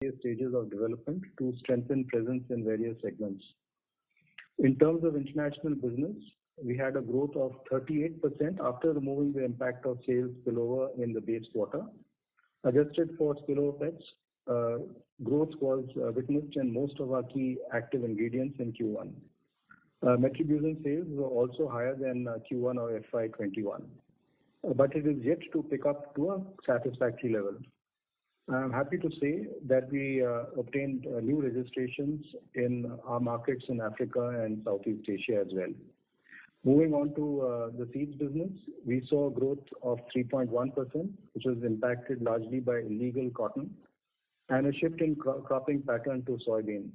various stages of development to strengthen presence in various segments. In terms of international business, we had a growth of 38% after removing the impact of sales spillover in the base quarter. Adjusted for spillover effects, growth was witnessed in most of our key active ingredients in Q1. Metribuzin sales were also higher than Q1 of FY21, but it is yet to pick up to a satisfactory level. I am happy to say that we obtained new registrations in our markets in Africa and Southeast Asia as well. Moving on to the seeds business, we saw a growth of 3.1%, which was impacted largely by illegal cotton and a shift in cropping pattern to soybean.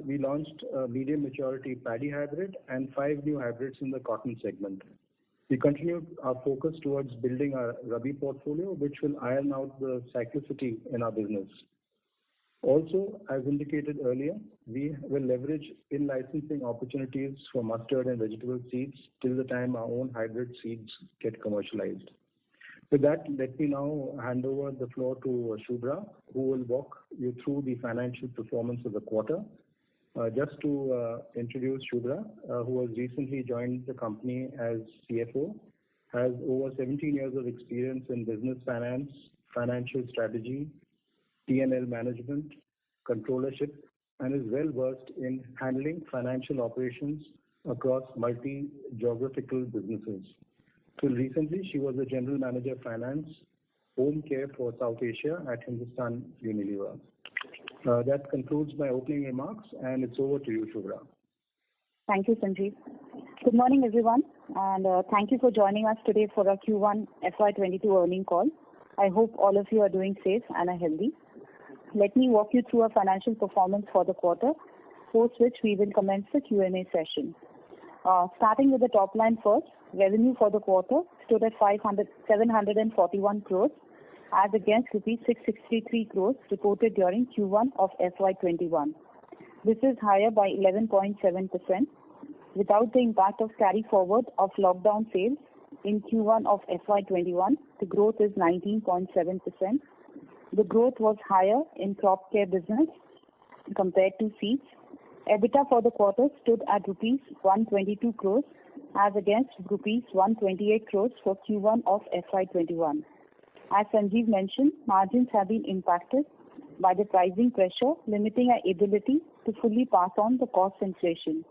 We launched a medium maturity paddy hybrid and 5 new hybrids in the cotton segment. We continued our focus towards building our Rabi portfolio, which will iron out the cyclicity in our business. Also, as indicated earlier, we will leverage in-licensing opportunities for mustard and vegetable seeds till the time our own hybrid seeds get commercialized. With that, let me now hand over the floor to Shubhra, who will walk you through the financial performance of the quarter. Just to introduce Shubhra, who has recently joined the company as CFO, has over 17 years of experience in business finance, financial strategy, P&L management, controllership, and is well versed in handling financial operations across multi-geographical businesses. Till recently, she was the General Manager Finance, Home Care for South Asia at Hindustan Unilever. That concludes my opening remarks, and it's over to you, Shubhra. Thank you, Sanjeev. Good morning, everyone, and thank you for joining us today for our Q1 FY22 earnings call. I hope all of you are doing safe and are healthy. Let me walk you through our financial performance for the quarter, post which we will commence the Q&A session. Starting with the top line first, revenue for the quarter stood at 741 crores as against rupees 663 crores reported during Q1 of FY21. This is higher by 11.7%. Without the impact of carry forward of lockdown sales in Q1 of FY21, the growth is 19.7%. The growth was higher in crop care business compared to seeds. EBITDA for the quarter stood at rupees 122 crores as against rupees 128 crores for Q1 of FY21. As Sanjeev mentioned, margins have been impacted by the pricing pressure, limiting our ability to fully pass on the cost inflation.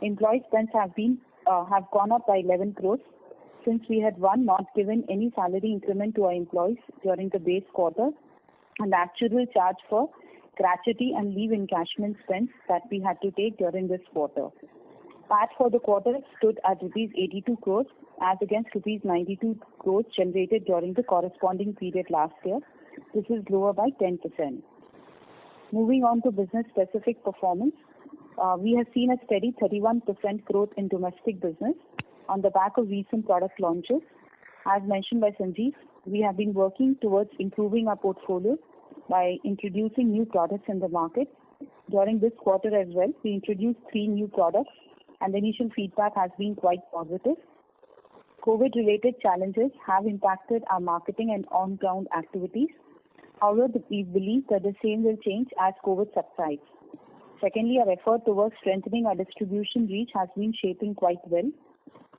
Employee spends have gone up by 11 crores since we had not given any salary increment to our employees during the base quarter, and actual charge for gratuity and leave encashment spends that we had to take during this quarter. PAT for the quarter stood at rupees 82 crores as against rupees 92 crores generated during the corresponding period last year. This is lower by 10%. Moving on to business specific performance, we have seen a steady 31% growth in domestic business on the back of recent product launches. As mentioned by Sanjeev, we have been working towards improving our portfolio by introducing new products in the market. During this quarter as well, we introduced 3 new products and the initial feedback has been quite positive. COVID-related challenges have impacted our marketing and on-ground activities. However, we believe that the same will change as COVID subsides. Secondly, our effort towards strengthening our distribution reach has been shaping quite well,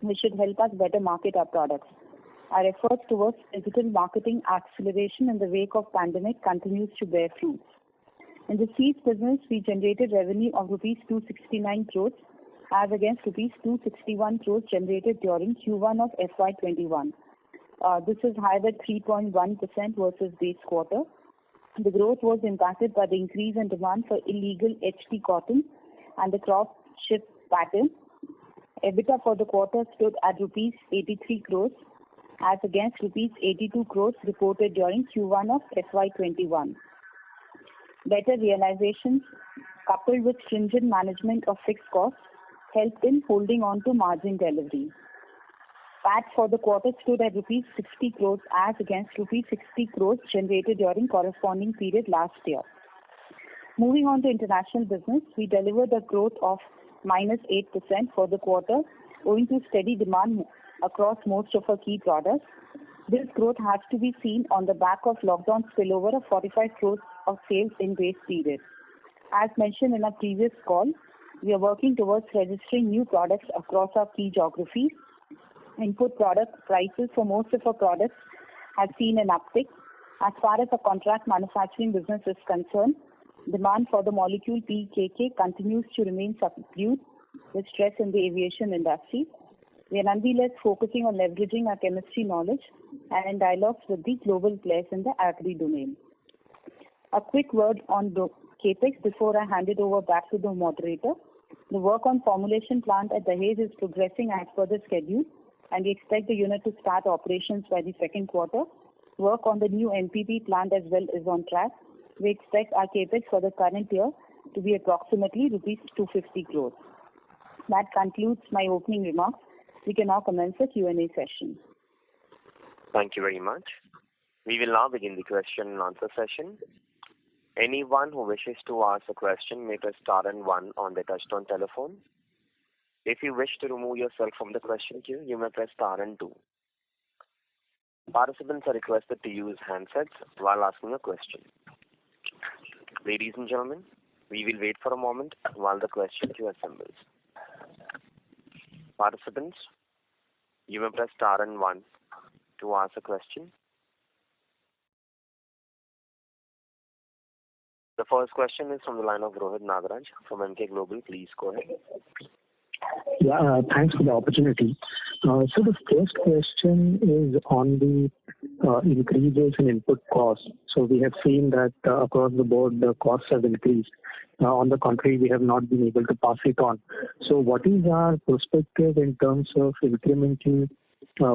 which should help us better market our products. Our efforts towards digital marketing acceleration in the wake of pandemic continues to bear fruits. In the seeds business, we generated revenue of rupees 269 crores as against rupees 261 crores generated during Q1 of FY21. This is higher by 3.1% versus base quarter. The growth was impacted by the increase in demand for illegal HT cotton and the crop shift pattern. EBITDA for the quarter stood at rupees 83 crores as against rupees 82 crores reported during Q1 of FY21. Better realizations coupled with stringent management of fixed costs helped in holding on to margin delivery. PAT for the quarter stood at rupees 60 crores as against rupees 60 crores generated during corresponding period last year. Moving on to international business, we delivered a growth of -8% for the quarter owing to steady demand across most of our key products. This growth has to be seen on the back of lockdown spillover of 45 crores of sales in base period. As mentioned in our previous call, we are working towards registering new products across our key geographies. Input product prices for most of our products have seen an uptick. As far as the contract manufacturing business is concerned, demand for the molecule PKK continues to remain subdued with stress in the aviation industry. We are nonetheless focusing on leveraging our chemistry knowledge and in dialogues with the global players in the agri domain. A quick word on the CAPEX before I hand it over back to the moderator. The work on formulation plant at Dahej is progressing as per the schedule, and we expect the unit to start operations by the second quarter. Work on the new MPP plant as well is on track. We expect our CAPEX for the current year to be approximately rupees 250 crores. That concludes my opening remarks. We can now commence the Q&A session. Thank you very much. We will now begin the question and answer session. Anyone who wishes to ask a question may press star and one on their touchtone telephone. If you wish to remove yourself from the question queue, you may press star and two. Participants are requested to use handsets while asking a question. Ladies and gentlemen, we will wait for a moment while the question queue assembles. Participants, you may press star and one to ask a question. The first question is from the line of Rohit Nagraj from Emkay Global. Please go ahead. Yeah, thanks for the opportunity. So the first question is on the increases in input costs. So we have seen that across the board the costs have increased. On the contrary, we have not been able to pass it on. So what is our perspective in terms of incremental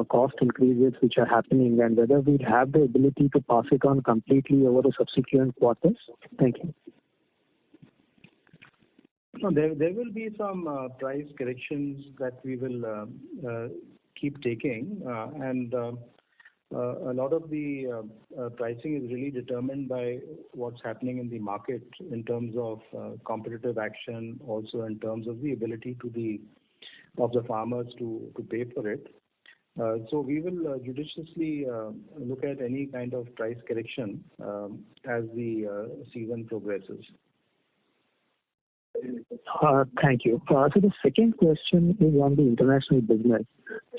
cost increases which are happening, and whether we have the ability to pass it on completely over the subsequent quarters? Thank you. No, there will be some price corrections that we will keep taking, and a lot of the pricing is really determined by what's happening in the market in terms of competitive action, also in terms of the ability of the farmers to pay for it. So we will judiciously look at any kind of price correction as the season progresses. Thank you. So the second question is on the international business.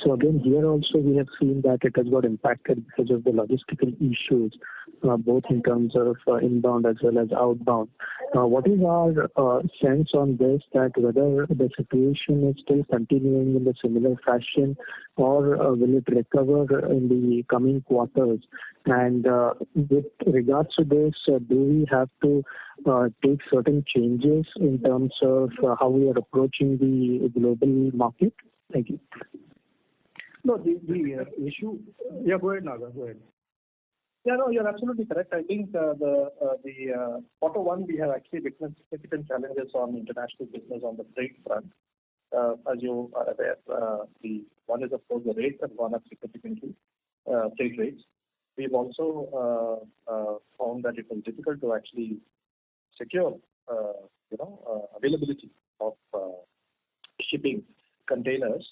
So again, here also we have seen that it has got impacted because of the logistical issues, both in terms of inbound as well as outbound. What is our sense on this, that whether the situation is still continuing in the similar fashion, or will it recover in the coming quarters? And with regards to this, do we have to take certain changes in terms of how we are approaching the global market? Thank you. No, the issue. Yeah, go ahead, Naga. Go ahead. Yeah, no, you're absolutely correct. I think the quarter one we have actually witnessed significant challenges on international business on the freight front. As you are aware, the one is of course the rates have gone up significantly, freight rates. We've also found that it was difficult to actually secure, availability of shipping containers.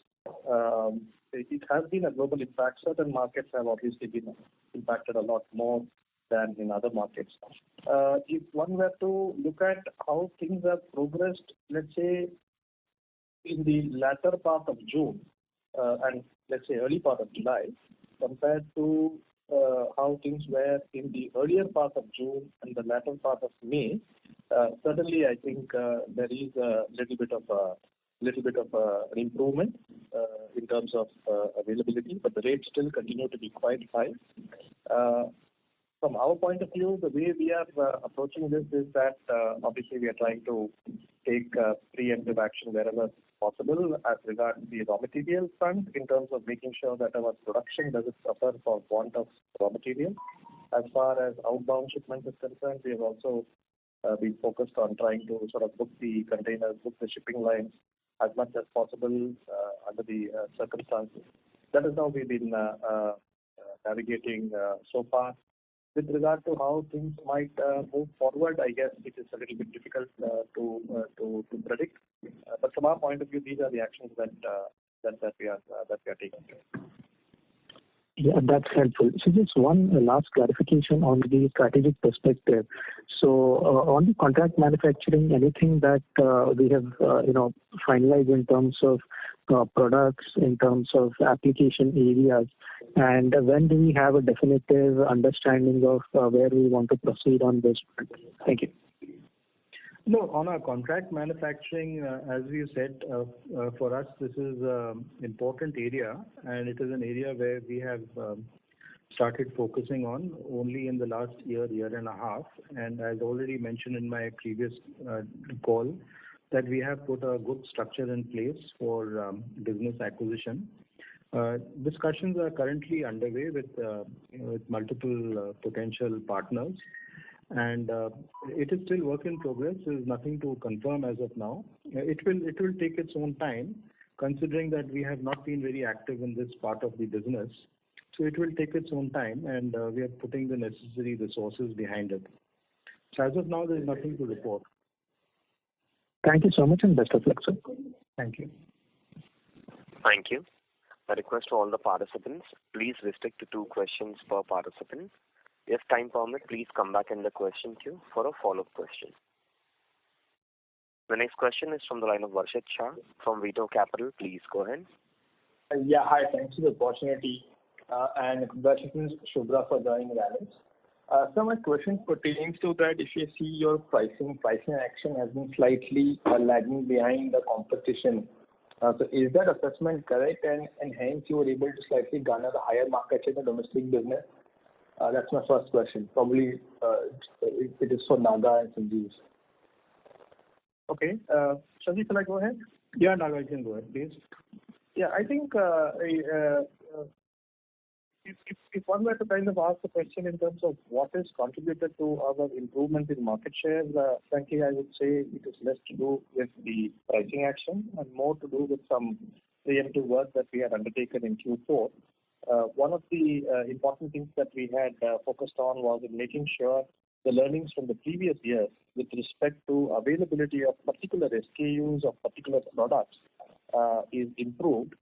It has been a global impact. Certain markets have obviously been impacted a lot more than in other markets. If one were to look at how things have progressed, let's say in the latter part of June and let's say early part of July, compared to how things were in the earlier part of June and the latter part of May, certainly I think there is a little bit of an improvement in terms of availability, but the rates still continue to be quite high. From our point of view, the way we are approaching this is that obviously we are trying to take preemptive action wherever possible as regards the raw material front, in terms of making sure that our production doesn't suffer for want of raw material. As far as outbound shipment is concerned, we have also been focused on trying to sort of book the containers, book the shipping lines as much as possible under the circumstances. That is how we've been navigating so far. With regard to how things might move forward, I guess it is a little bit difficult to predict. But from our point of view, these are the actions that we are taking. Yeah, that's helpful. So just one last clarification on the strategic perspective. So, on the contract manufacturing, anything that we have, finalized in terms of products, in terms of application areas, and when do we have a definitive understanding of where we want to proceed on this front? Thank you. No, on our contract manufacturing, as you said, for us, this is an important area, and it is an area where we have started focusing on only in the last year and a half. And as already mentioned in my previous call, that we have put a good structure in place for business acquisition. Discussions are currently underway with multiple potential partners, and it is still work in progress. There is nothing to confirm as of now. It will take its own time, considering that we have not been very active in this part of the business. So it will take its own time, and we are putting the necessary resources behind it. So as of now, there is nothing to report. Thank you so much, and best of luck, sir. Thank you. Thank you. A request to all the participants, please restrict to 2 questions per participant. If time permit, please come back in the question queue for a follow-up question. The next question is from the line of Varshit Shah from Veto Capital. Please go ahead. Yeah, hi. Thanks for the opportunity. And congratulations, Shubhra, for joining Rallis. So my question pertains to that if you see your pricing action has been slightly lagging behind the competition. So is that assessment correct? And hence you were able to slightly garner the higher market share in the domestic business? That's my first question. Probably it is for Naga and Sanjeev. Okay. Sanjeev, can I go ahead? Yeah, Naga, you can go ahead, please. Yeah, I think if one were to kind of ask the question in terms of what has contributed to our improvement in market share, frankly, I would say it is less to do with the pricing action and more to do with some preemptive work that we had undertaken in Q4. One of the important things that we had focused on was in making sure the learnings from the previous year with respect to availability of particular SKUs of particular products is improved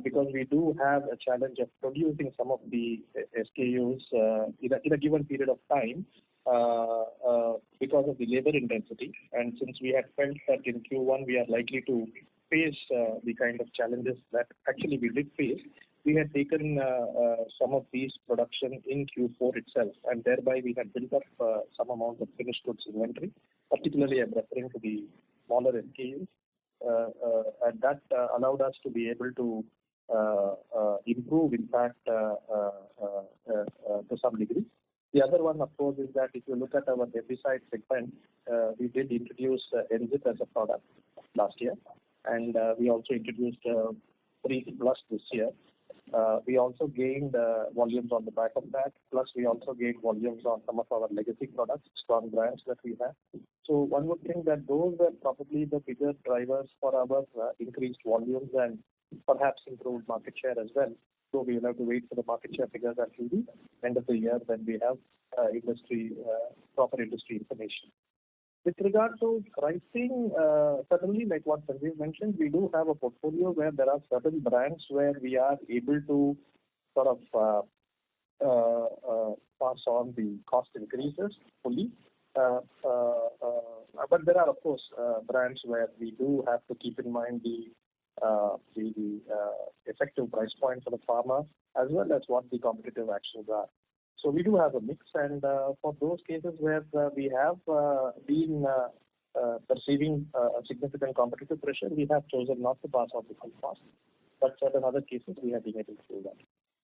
because we do have a challenge of producing some of the SKUs in a given period of time because of the labor intensity. And since we had felt that in Q1 we are likely to face the kind of challenges that actually we did face, we had taken some of these production in Q4 itself, and thereby we had built up some amount of finished goods inventory, particularly I'm referring to the smaller SKUs, and that allowed us to be able to improve, in fact, to some degree. The other one, of course, is that if you look at our herbicide segment, we did introduce Enzip as a product last year, and we also introduced Freeze Plus this year. We also gained volumes on the back of that, plus we also gained volumes on some of our legacy products, strong brands that we have. So one would think that those were probably the bigger drivers for our increased volumes and perhaps improved market share as well. So we will have to wait for the market share figures until the end of the year when we have proper industry information. With regard to pricing, certainly like what Sanjeev mentioned, we do have a portfolio where there are certain brands where we are able to sort of pass on the cost increases fully. But there are, of course, brands where we do have to keep in mind the effective price point for the farmer as well as what the competitive actions are. So we do have a mix, and for those cases where we have been perceiving a significant competitive pressure, we have chosen not to pass on the full cost. But certain other cases, we have been able to do that.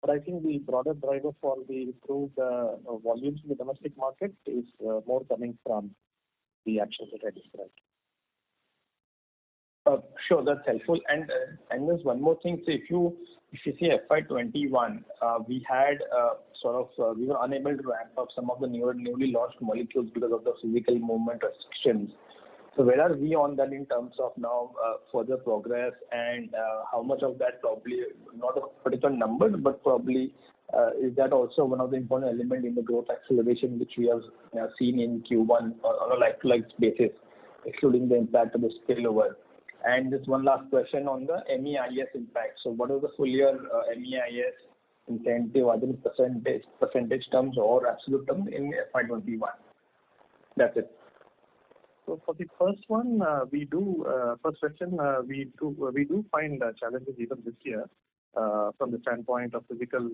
But I think the broader driver for the improved volumes in the domestic market is more coming from the actions that I described. Sure, that's helpful. And there's one more thing. So if you see FY21, we had we were unable to ramp up some of the newly launched molecules because of the physical movement restrictions. So where are we on that in terms of now further progress, and how much of that, probably not a particular number, but probably is that also one of the important elements in the growth acceleration which we have seen in Q1 on a like-to-like basis, excluding the impact of the spillover? And just one last question on the MEIS impact. So what is the full year MEIS incentive, either in percentage terms or absolute terms in FY21? That's it. So for the first one, first question, we do find challenges even this year from the standpoint of physical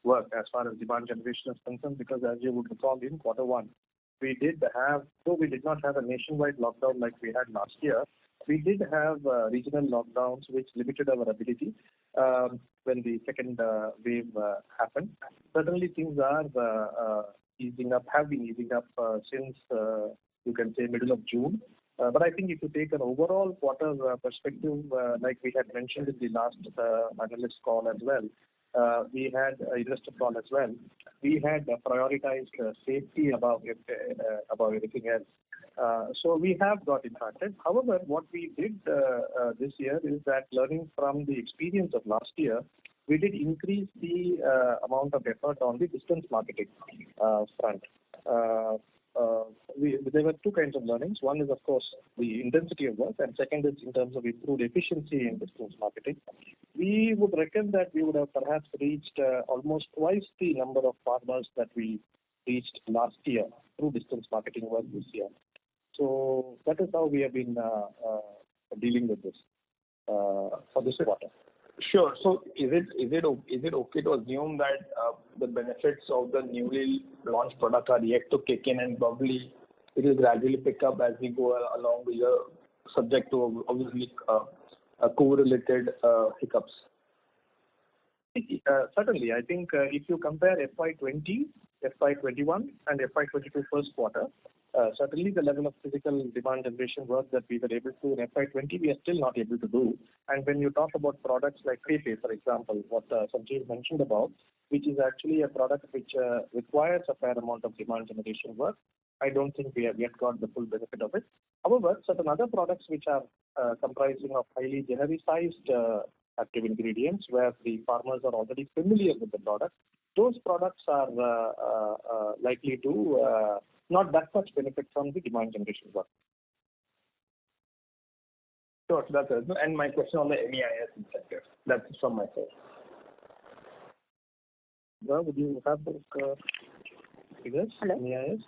work as far as demand generation is concerned, because as you would recall, in Q1, though we did not have a nationwide lockdown like we had last year, we did have regional lockdowns which limited our ability when the second wave happened. Certainly things are have been easing up since you can say middle of June. But I think if you take an overall quarter perspective, like we had mentioned in the last analyst call as well, we had investor call as well. We had prioritized safety above everything else. So we have got impacted. However, what we did this year is that learning from the experience of last year, we did increase the amount of effort on the distance marketing front. There were two kinds of learnings. One is, of course, the intensity of work, and second is in terms of improved efficiency in distance marketing. We would reckon that we would have perhaps reached almost twice the number of farmers that we reached last year through distance marketing work this year. So that is how we have been dealing with this for this quarter. Sure. So is it okay to assume that the benefits of the newly launched product are yet to kick in, and probably it will gradually pick up as we go along the year, subject to obviously COVID-related hiccups? Certainly, I think if you compare FY20, FY21, and FY22 first quarter, certainly the level of physical demand generation work that we were able to in FY20, we are still not able to do. And when you talk about products like Pepe, for example, what Sanjeev mentioned about, which is actually a product which requires a fair amount of demand generation work, I don't think we have yet got the full benefit of it. However, certain other products which are comprising of highly genericized active ingredients where the farmers are already familiar with the product, those products are likely to not that much benefit from the demand generation work. Sure, that's it. And my question on the MEIS incentive, that's from my side. Well, would you have those figures? Hello? MEIS?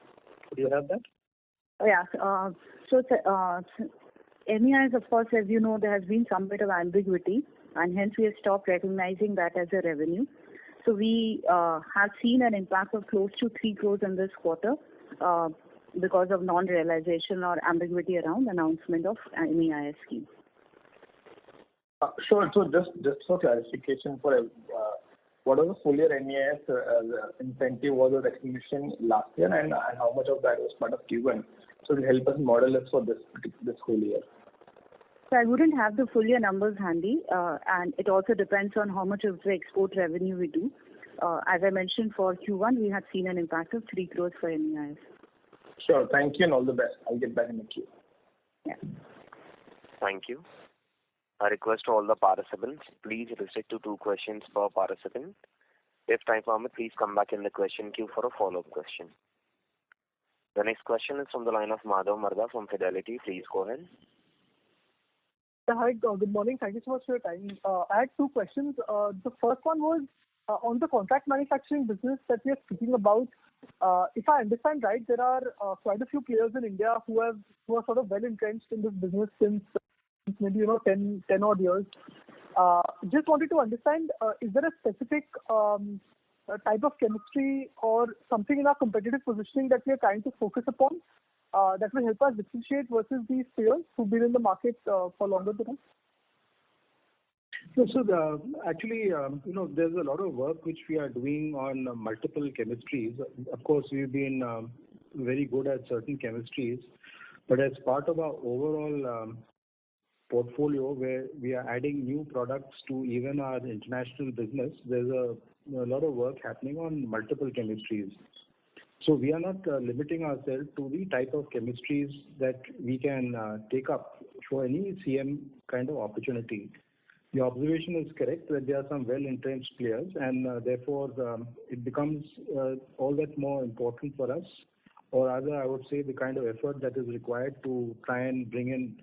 Would you have that? Oh, yeah. So MEIS, of course, as you know, there has been some bit of ambiguity, and hence we have stopped recognizing that as a revenue. So we have seen an impact of close to 3 crores in this quarter because of non-realization or ambiguity around announcement of MEIS scheme. Sure. So just for clarification, what was the full year MEIS incentive was the recognition last year, and how much of that was part of Q1? So it will help us model it for this whole year. So I wouldn't have the full year numbers handy, and it also depends on how much of the export revenue we do. As I mentioned, for Q1, we have seen an impact of 3 crores for MEIS. Sure. Thank you and all the best. I'll get back in the queue. Yeah. Thank you. A request to all the participants, please restrict to 2 questions per participant. If time permits, please come back in the question queue for a follow-up question. The next question is from the line of Madhav Marda from Fidelity. Please go ahead. Hi, good morning. Thank you so much for your time. I had 2 questions. The first one was on the contract manufacturing business that we are speaking about. If I understand right, there are quite a few players in India who are sort of well entrenched in this business since maybe 10 odd years. Just wanted to understand, is there a specific type of chemistry or something in our competitive positioning that we are trying to focus upon that will help us differentiate versus these players who've been in the market for longer than us? So actually, there's a lot of work which we are doing on multiple chemistries. Of course, we've been very good at certain chemistries, but as part of our overall portfolio where we are adding new products to even our international business, there's a lot of work happening on multiple chemistries. So we are not limiting ourselves to the type of chemistries that we can take up for any CM kind of opportunity. The observation is correct that there are some well-entrenched players, and therefore it becomes all that more important for us, or rather I would say the kind of effort that is required to try and bring in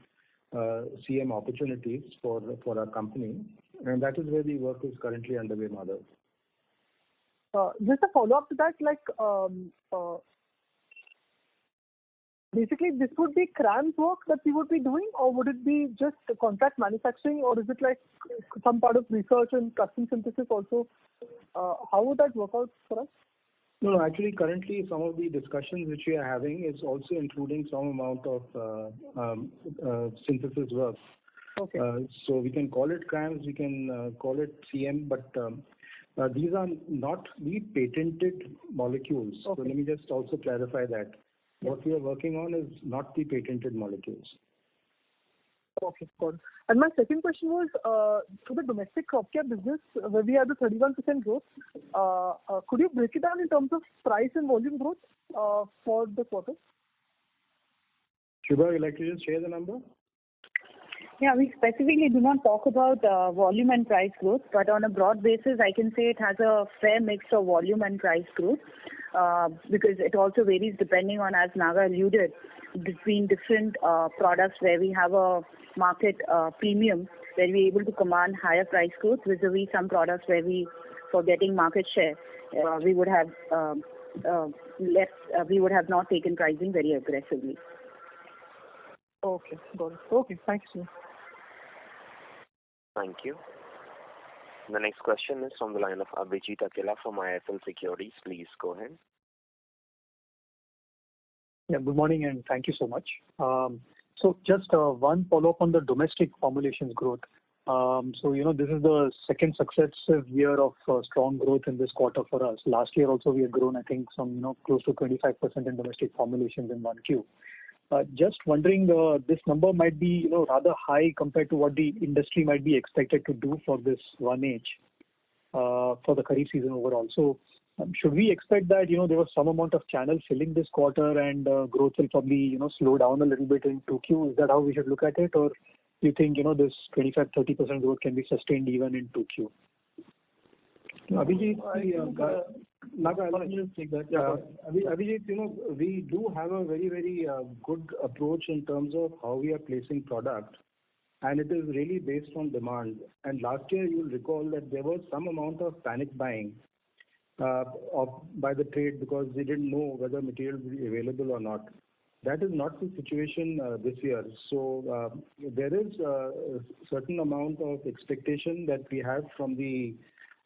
CM opportunities for our company. And that is where the work is currently underway, Madhav. Just a follow-up to that, basically this would be CRAMS work that we would be doing, or would it be just contract manufacturing, or is it like some part of research and custom synthesis also? How would that work out for us? No, actually, currently some of the discussions which we are having is also including some amount of synthesis work. Okay. So we can call it CRAMS, we can call it CM, but these are not the patented molecules. Okay. So let me just also clarify that. What we are working on is not the patented molecules. Okay, got it. And my second question was, to the domestic crop care business, where we had the 31% growth, could you break it down in terms of price and volume growth for the quarter? Shubha, would you like to just share the number? Yeah, we specifically do not talk about volume and price growth, but on a broad basis, I can say it has a fair mix of volume and price growth because it also varies depending on, as Naga alluded, between different products where we have a market premium, where we're able to command higher price growth vis-a-vis some products where we, for getting market share, we would have we would have not taken pricing very aggressively. Okay, got it. Okay, thanks. Thank you. The next question is from the line of Abhijit Akella from IIFL Securities. Please go ahead. Yeah, good morning and thank you so much. So just one follow-up on the domestic formulations growth. This is the second successive year of strong growth in this quarter for us. Last year also we had grown, I think, some close to 25% in domestic formulations in 1Q. Just wondering, this number might be rather high compared to what the industry might be expected to do for this 1H for the Kharif season overall. So should we expect that there was some amount of channel filling this quarter and growth will probably slow down a little bit in 2Q? Is that how we should look at it, or do you think this 25-30% growth can be sustained even in 2Q? Abhijit, Naga, let me just take that. Abhijit, we do have a very, very good approach in terms of how we are placing product, and it is really based on demand. And last year, you'll recall that there was some amount of panic buying by the trade because they didn't know whether material will be available or not. That is not the situation this year. So there is a certain amount of expectation that we have from the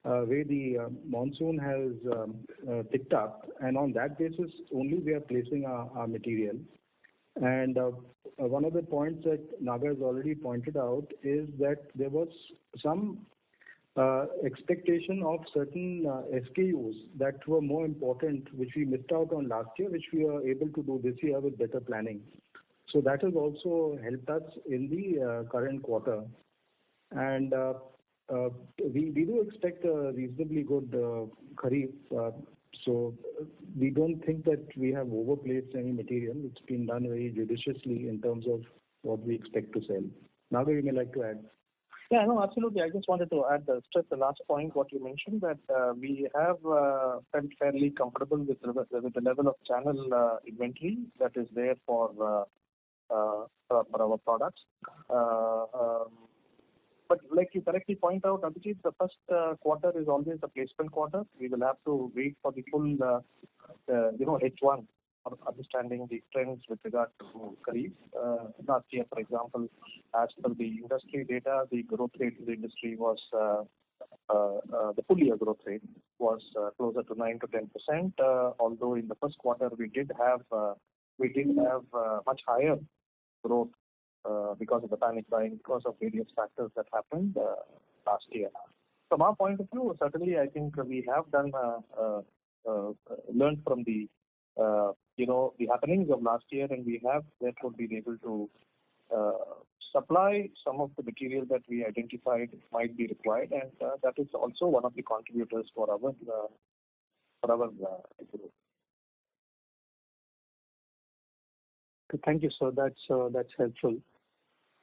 way the monsoon has picked up, and on that basis only we are placing our material. And one of the points that Naga has already pointed out is that there was some expectation of certain SKUs that were more important, which we missed out on last year, which we are able to do this year with better planning. So that has also helped us in the current quarter. And we do expect a reasonably good Kharif. So we don't think that we have overplaced any material. It's been done very judiciously in terms of what we expect to sell. Naga, you may like to add. Yeah, no, absolutely. I just wanted to stress the last point, what you mentioned, that we have felt fairly comfortable with the level of channel inventory that is there for our products. But like you correctly point out, Abhijit, the first quarter is always the placement quarter. We will have to wait for the full, H1, understanding the trends with regard to Kharif. Last year, for example, as per the industry data, the growth rate in the industry was, the full year growth rate was closer to 9 to 10%. Although in the first quarter we did have much higher growth because of the panic buying, because of various factors that happened last year. From our point of view, certainly I think we have done learned from the the happenings of last year, and we have therefore been able to supply some of the material that we identified might be required, and that is also one of the contributors for our growth. Thank you, sir. That's helpful.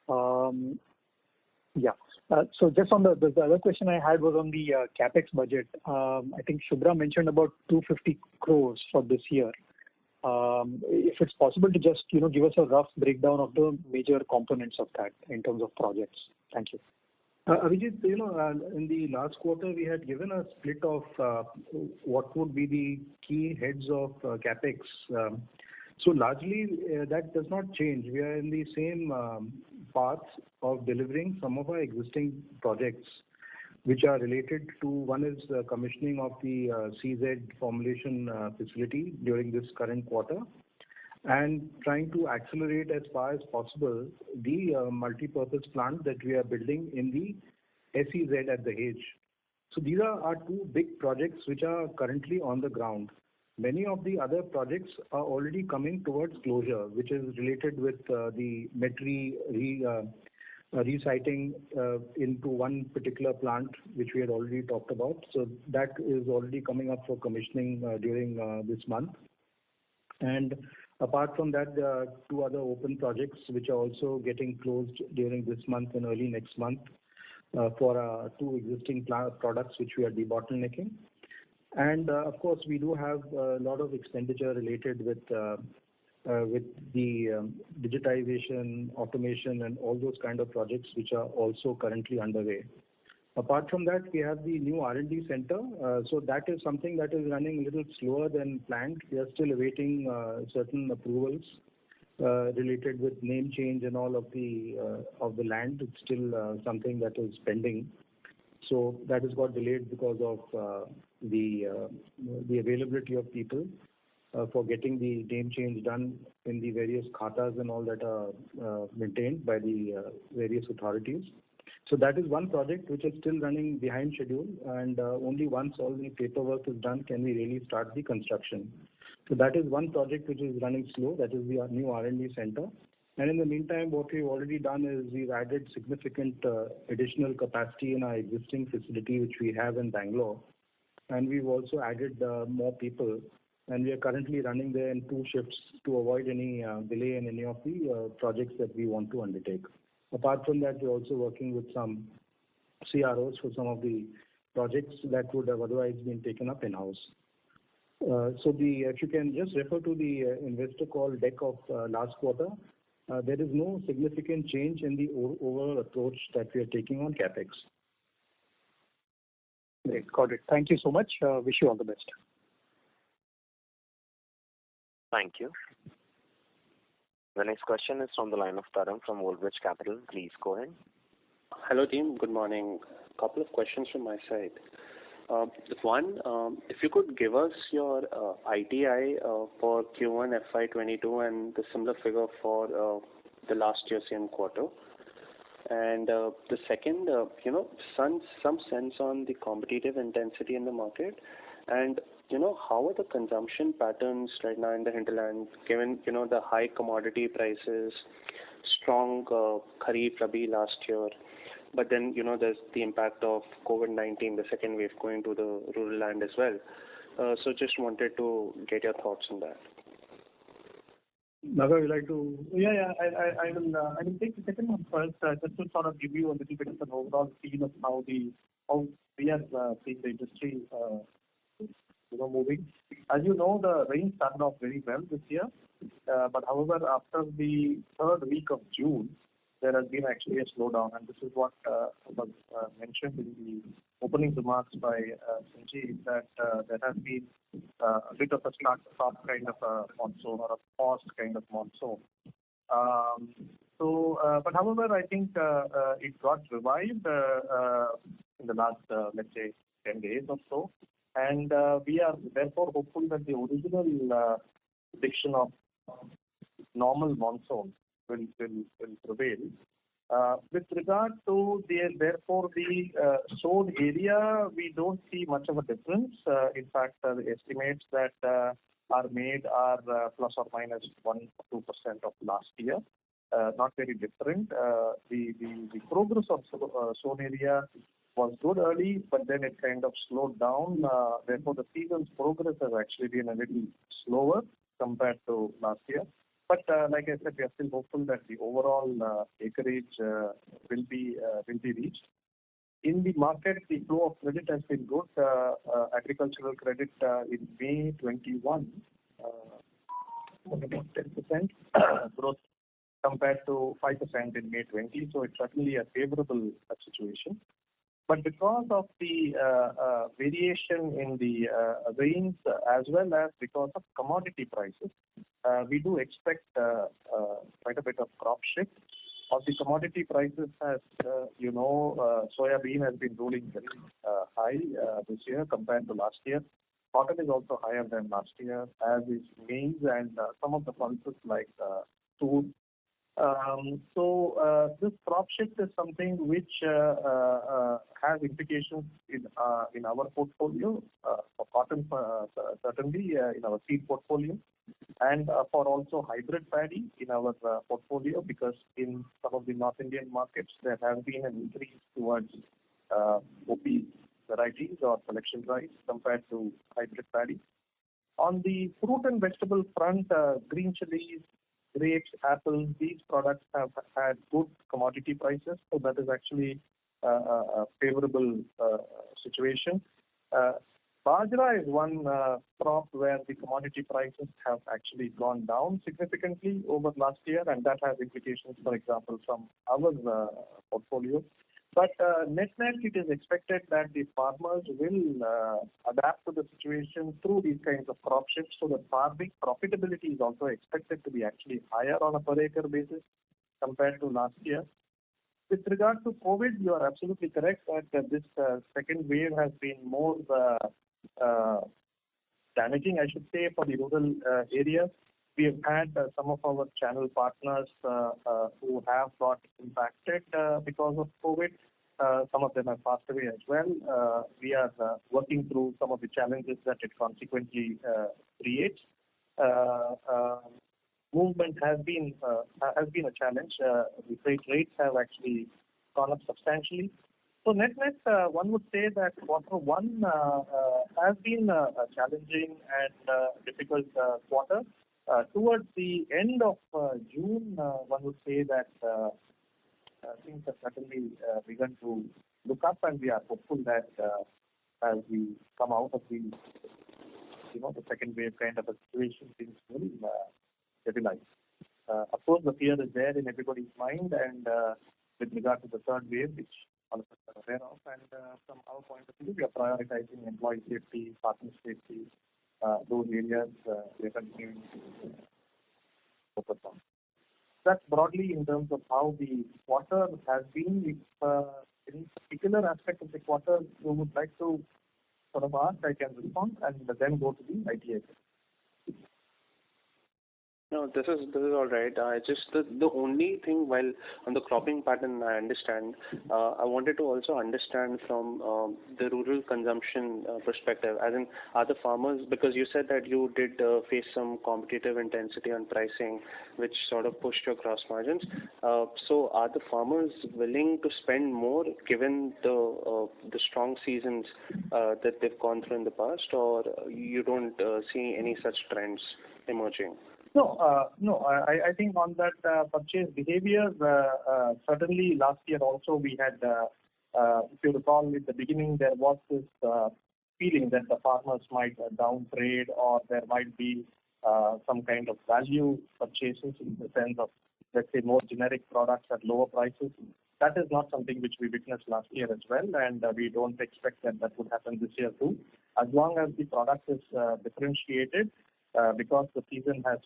So just on the other question I had was on the capex budget. I think Shubhra mentioned about 250 crores for this year. If it's possible to just give us a rough breakdown of the major components of that in terms of projects. Thank you. Abhijit, in the last quarter, we had given a split of what would be the key heads of CapEx. So largely, that does not change. We are in the same path of delivering some of our existing projects, which are related to, one is commissioning of the CZ formulation facility during this current quarter, and trying to accelerate as far as possible the multi-purpose plant that we are building in the SEZ at Dahej. So these are our two big projects which are currently on the ground. Many of the other projects are already coming towards closure, which is related with the METRI resiting into one particular plant, which we had already talked about. So that is already coming up for commissioning during this month. And apart from that, there are two other open projects which are also getting closed during this month and early next month for two existing products which we are debottlenecking. And of course, we do have a lot of expenditure related with the digitization, automation, and all those kind of projects which are also currently underway. Apart from that, we have the new R&D center. So that is something that is running a little slower than planned. We are still awaiting certain approvals related with name change and all of the land. It's still something that is pending. So that has got delayed because of the availability of people for getting the name change done in the various khatas and all that are maintained by the various authorities. So that is one project which is still running behind schedule, and only once all the paperwork is done can we really start the construction. So that is one project which is running slow. That is the new R&D center. And in the meantime, what we've already done is we've added significant additional capacity in our existing facility, which we have in Bangalore. And we've also added more people. And we are currently running there in 2 shifts to avoid any delay in any of the projects that we want to undertake. Apart from that, we're also working with some CROs for some of the projects that would have otherwise been taken up in-house. So if you can just refer to the investor call deck of last quarter, there is no significant change in the overall approach that we are taking on CapEx. Great, got it. Thank you so much. Wish you all the best. Thank you. The next question is from the line of Tarang from Old Bridge Capital. Please go ahead. Hello, team. Good morning. A couple of questions from my side. One, if you could give us your ITI for Q1 FY22 and the similar figure for the last year same quarter. And the second, some sense on the competitive intensity in the market, and how are the consumption patterns right now in the hinterland, given the high commodity prices, strong Kharif Rabi last year, but then there's the impact of COVID-19, the second wave going to the rural land as well. So just wanted to get your thoughts on that. Naga, would you like to? Yeah. I will take the second one first, just to sort of give you a little bit of an overall feel of how we are seeing the industry moving. As you know, the rain started off very well this year, but however, after the third week of June, there has been actually a slowdown, and this is what was mentioned in the opening remarks by Sanjeev, that there has been a bit of a stop kind of a monsoon, or a paused kind of monsoon. But however, I think it got revived in the last, let's say, 10 days or so. And we are therefore hopeful that the original prediction of normal monsoon will prevail. With regard to the sown area, we don't see much of a difference. In fact, the estimates that are made are plus or minus 1 or 2% of last year. Not very different. The progress of sown area was good early, but then it kind of slowed down. Therefore, the season's progress has actually been a little slower compared to last year. But like I said, we are still hopeful that the overall acreage will be reached. In the market, the flow of credit has been good. Agricultural credit in May 21, about 10% growth compared to 5% in May 20. So it's certainly a favorable situation. But because of the variation in the rains as well as because of commodity prices, we do expect quite a bit of crop shift. Of the commodity prices, as soya bean has been ruling very high this year compared to last year. Cotton is also higher than last year, as is maize and some of the pulses like food. This crop shift is something which has implications in our portfolio, for cotton certainly in our seed portfolio, and for also hybrid paddy in our portfolio, because in some of the North Indian markets there has been an increase towards OP varieties or selection rice compared to hybrid paddy. On the fruit and vegetable front, green chilies, grapes, apples, these products have had good commodity prices, so that is actually a favorable situation. Bajra is one crop where the commodity prices have actually gone down significantly over last year, and that has implications, for example, from our portfolio. But net-net, it is expected that the farmers will adapt to the situation through these kinds of crop shifts, so that farming profitability is also expected to be actually higher on a per acre basis compared to last year. With regard to COVID, you are absolutely correct that this second wave has been more damaging, I should say, for the rural areas. We have had some of our channel partners who have got impacted because of COVID. Some of them have passed away as well. We are working through some of the challenges that it consequently creates. Movement has been a challenge. The freight rates have actually gone up substantially. So net-net, one would say that quarter one has been a challenging and difficult quarter. Towards the end of June, one would say that things have certainly begun to look up, and we are hopeful that as we come out of the second wave kind of a situation, things will stabilize. Of course, the fear is there in everybody's mind, and with regard to the third wave, which all of us are aware of, and from our point of view, we are prioritizing employee safety, partner safety, those areas we are continuing to focus on. That's broadly in terms of how the quarter has been. If any particular aspect of the quarter you would like to sort of ask, I can respond and then go to the ITI. No, this is all right. Just the only thing, while on the cropping pattern I understand, I wanted to also understand from the rural consumption perspective, as in, are the farmers, because you said that you did face some competitive intensity on pricing, which sort of pushed your gross margins. So are the farmers willing to spend more given the strong seasons that they've gone through in the past, or you don't see any such trends emerging? No. I think on that purchase behavior, certainly last year also we had, if you recall, in the beginning there was this feeling that the farmers might downtrade, or there might be some kind of value purchases in the sense of, let's say, more generic products at lower prices. That is not something which we witnessed last year as well, and we don't expect that would happen this year too. As long as the product is differentiated, because the season has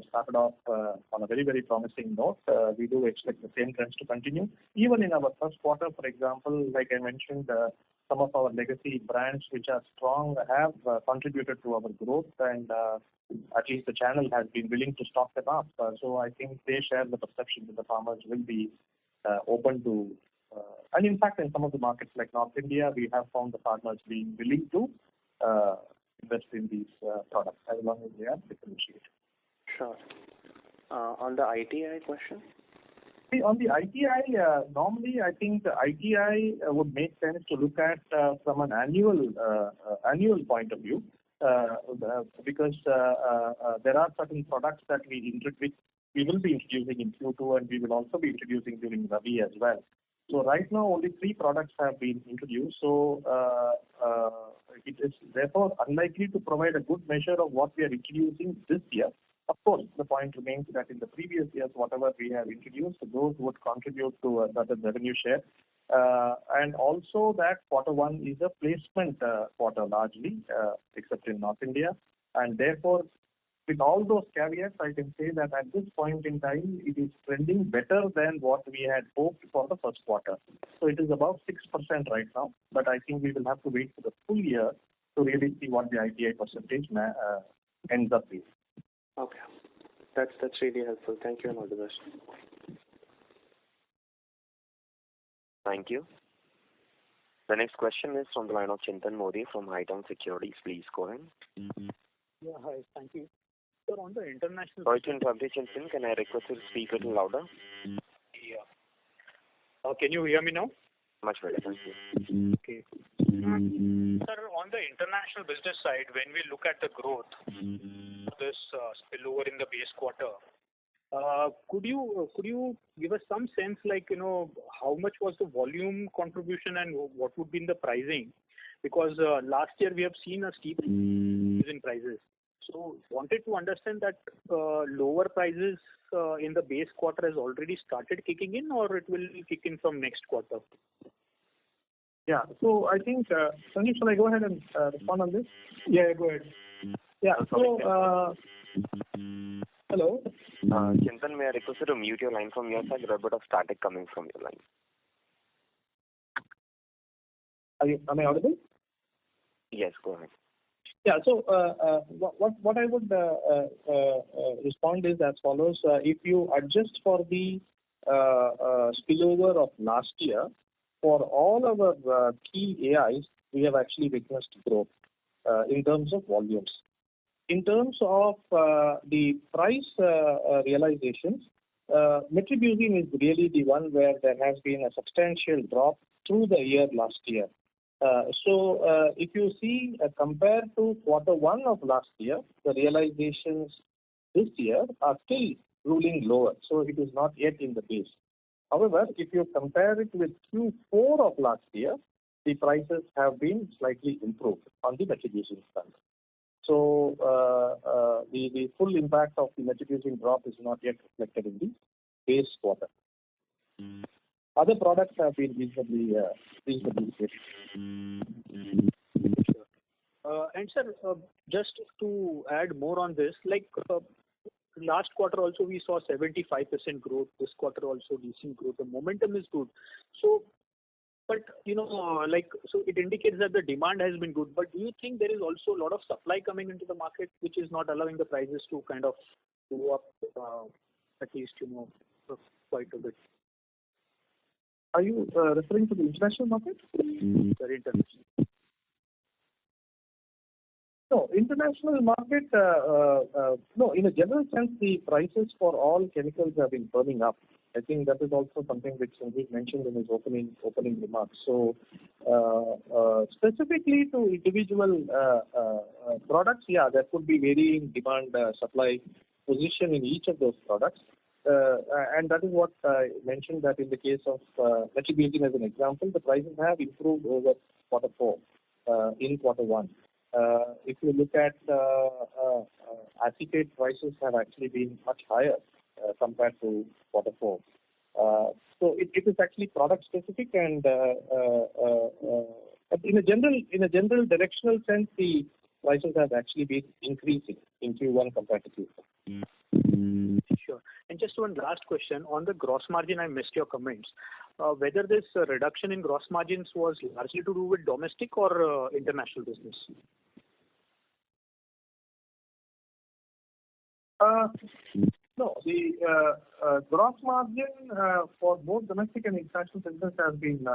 started off on a very, very promising note, we do expect the same trends to continue. Even in our first quarter, for example, like I mentioned, some of our legacy brands which are strong have contributed to our growth, and at least the channel has been willing to stock them up. So I think they share the perception that the farmers will be open to, and in fact in some of the markets like North India, we have found the farmers being willing to invest in these products as long as they are differentiated. Sure. On the ITI question? See, on the ITI, normally I think the ITI would make sense to look at from an annual point of view, because there are certain products that we will be introducing in Q2, and we will also be introducing during Rabi as well. So right now only 3 products have been introduced. So it is therefore unlikely to provide a good measure of what we are introducing this year. Of course, the point remains that in the previous years, whatever we have introduced, those would contribute to a certain revenue share. And also that quarter one is a placement quarter largely, except in North India. And therefore, with all those caveats, I can say that at this point in time, it is trending better than what we had hoped for the first quarter. So it is about 6% right now, but I think we will have to wait for the full year to really see what the ITI percentage ends up being. Okay. That's really helpful. Thank you and all the best. Thank you. The next question is from the line of Chintan Modi from Haitong Securities. Please go ahead. Yeah, hi. Thank you. Sir, on the international... Sorry to interrupt you, Chintan. Can I request you to speak a little louder? Yeah. Can you hear me now? Much better. Thank you. Okay. Sir, on the international business side, when we look at the growth, this spillover in the base quarter, could you give us some sense, like, how much was the volume contribution and what would be in the pricing? Because last year we have seen a steep increase in prices. So wanted to understand that lower prices in the base quarter has already started kicking in, or it will kick in from next quarter? Yeah. So I think, Sanjeev, shall I go ahead and respond on this? Yeah, go ahead. Yeah. So, hello? Chintan, may I request you to mute your line from your side? There is a bit of static coming from your line. Am I audible? Yes, go ahead. Yeah. So what I would respond is as follows. If you adjust for the spillover of last year, for all our key AIs, we have actually witnessed growth in terms of volumes. In terms of the price realizations, metribuzin is really the one where there has been a substantial drop through the year last year. So if you see, compared to quarter one of last year, the realizations this year are still ruling lower. So it is not yet in the base. However, if you compare it with Q4 of last year, the prices have been slightly improved on the metribuzin front. So the full impact of the metribuzin drop is not yet reflected in the base quarter. Other products have been reasonably safe. And sir, just to add more on this, like last quarter also we saw 75% growth. This quarter also decent growth. The momentum is good. So, but so it indicates that the demand has been good. But do you think there is also a lot of supply coming into the market, which is not allowing the prices to kind of go up at least quite a bit? Are you referring to the international market? Sorry, international. No, international market, no, in a general sense, the prices for all chemicals have been firming up. I think that is also something which Sanjeev mentioned in his opening remarks. So, specifically to individual products, yeah, there could be varying demand supply position in each of those products. And that is what I mentioned, that in the case of metribuzin as an example, the prices have improved over quarter four in quarter one. If you look at acetate, prices have actually been much higher compared to quarter four. So it is actually product specific, and in a general directional sense, the prices have actually been increasing in Q1 compared to Q4. Sure. And just one last question on the gross margin. I missed your comments. Whether this reduction in gross margins was largely to do with domestic or international business? No, the gross margin for both domestic and international business has been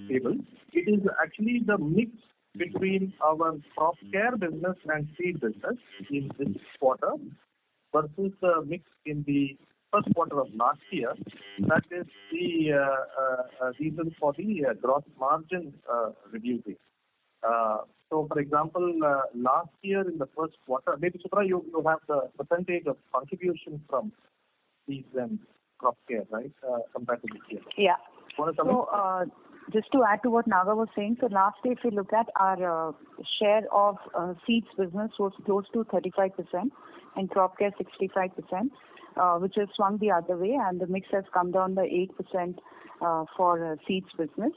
stable. It is actually the mix between our crop care business and seed business in this quarter versus the mix in the first quarter of last year. That is the reason for the gross margin reducing. So, for example, last year in the first quarter, maybe Subhra, you have the percentage of contribution from seeds and crop care, right, compared to this year? Yeah. Want to So, Just to add to what Naga was saying, so last year, if you look at our share of seeds business was close to 35% and crop care 65%, which has swung the other way, and the mix has come down by 8% for seeds business.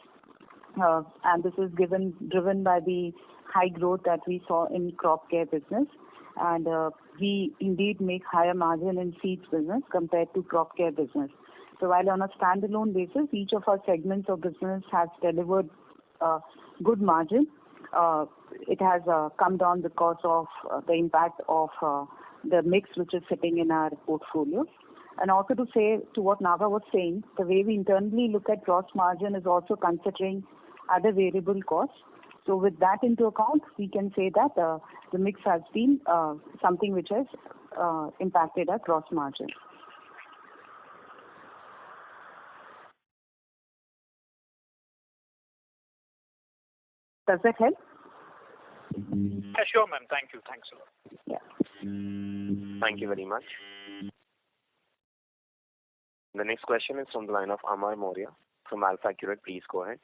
And this is driven by the high growth that we saw in crop care business. And we indeed make higher margin in seeds business compared to crop care business. So while on a standalone basis, each of our segments of business has delivered good margin, it has come down because of the impact of the mix which is sitting in our portfolio. And also to say to what Naga was saying, the way we internally look at gross margin is also considering other variable costs. So with that into account, we can say that the mix has been something which has impacted our gross margin. Does that help? Yeah, sure, ma'am. Thank you. Thanks a lot. Yeah. Thank you very much. The next question is from the line of Amar Maurya from AlfAccurate. Please go ahead.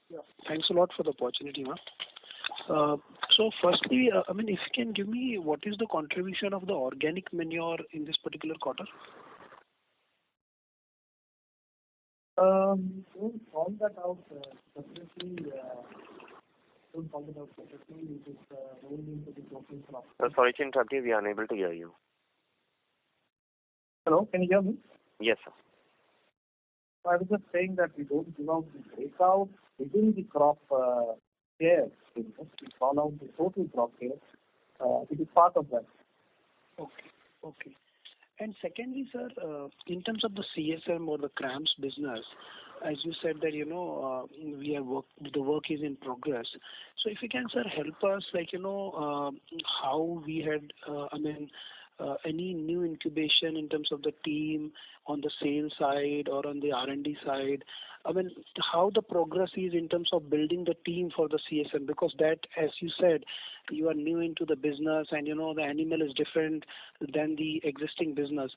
Yeah. Thanks a lot for the opportunity, ma'am. So firstly, if you can give me what is the contribution of the organic manure in this particular quarter? Don't call that out separately. Don't call it out separately. It is rolled into the total crop. Sorry to interrupt you. We are unable to hear you. Hello, can you hear me? Yes, sir. I was just saying that we don't give out the breakout within the crop care business. We call out the total crop care. It is part of that. Okay. And secondly, sir, in terms of the CSM or the CRAMS business, as you said that, the work is in progress. So if you can, sir, help us, how we had, any new incubation in terms of the team on the sales side or on the R&D side. How the progress is in terms of building the team for the CSM, because that, as you said, you are new into the business and the animal is different than the existing business.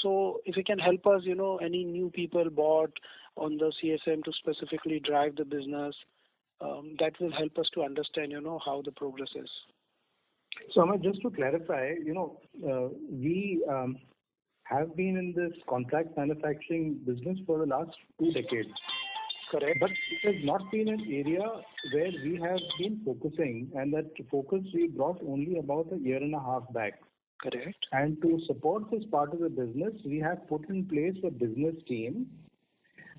So if you can help us, any new people bought on the CSM to specifically drive the business, that will help us to understand, how the progress is. So, Amar, just to clarify, we have been in this contract manufacturing business for the last 2 decades. Correct. But it has not been an area where we have been focusing, and that focus we brought only about a year and a half back. Correct. And to support this part of the business, we have put in place a business team,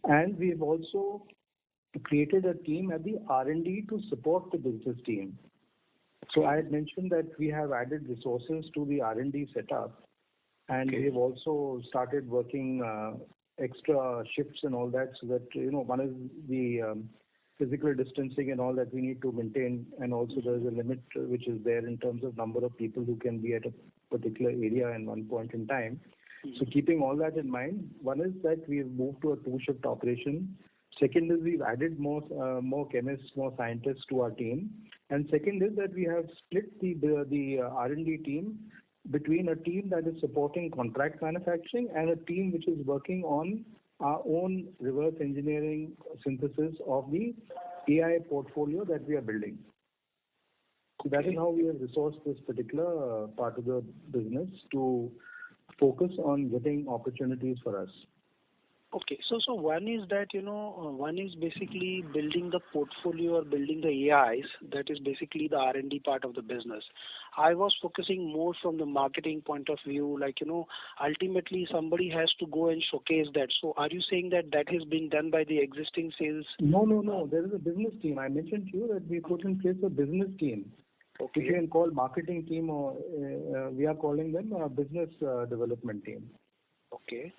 and we have also created a team at the R&D to support the business team. So I had mentioned that we have added resources to the R&D setup, and we have also started working extra shifts and all that, so that one is the physical distancing and all that we need to maintain, and also there is a limit which is there in terms of number of people who can be at a particular area in one point in time. So keeping all that in mind, one is that we have moved to a 2-shift operation. Second is we've added more chemists, more scientists to our team. And second is that we have split the R&D team between a team that is supporting contract manufacturing and a team which is working on our own reverse engineering synthesis of the AI portfolio that we are building. So that is how we have resourced this particular part of the business to focus on getting opportunities for us. Okay. So one is that, one is basically building the portfolio or building the AIs. That is basically the R&D part of the business. I was focusing more from the marketing point of view, ultimately somebody has to go and showcase that. So are you saying that that has been done by the existing sales? No. There is a business team. I mentioned to you that we put in place a business team. Okay. If you can call marketing team, or we are calling them a business development team. Okay.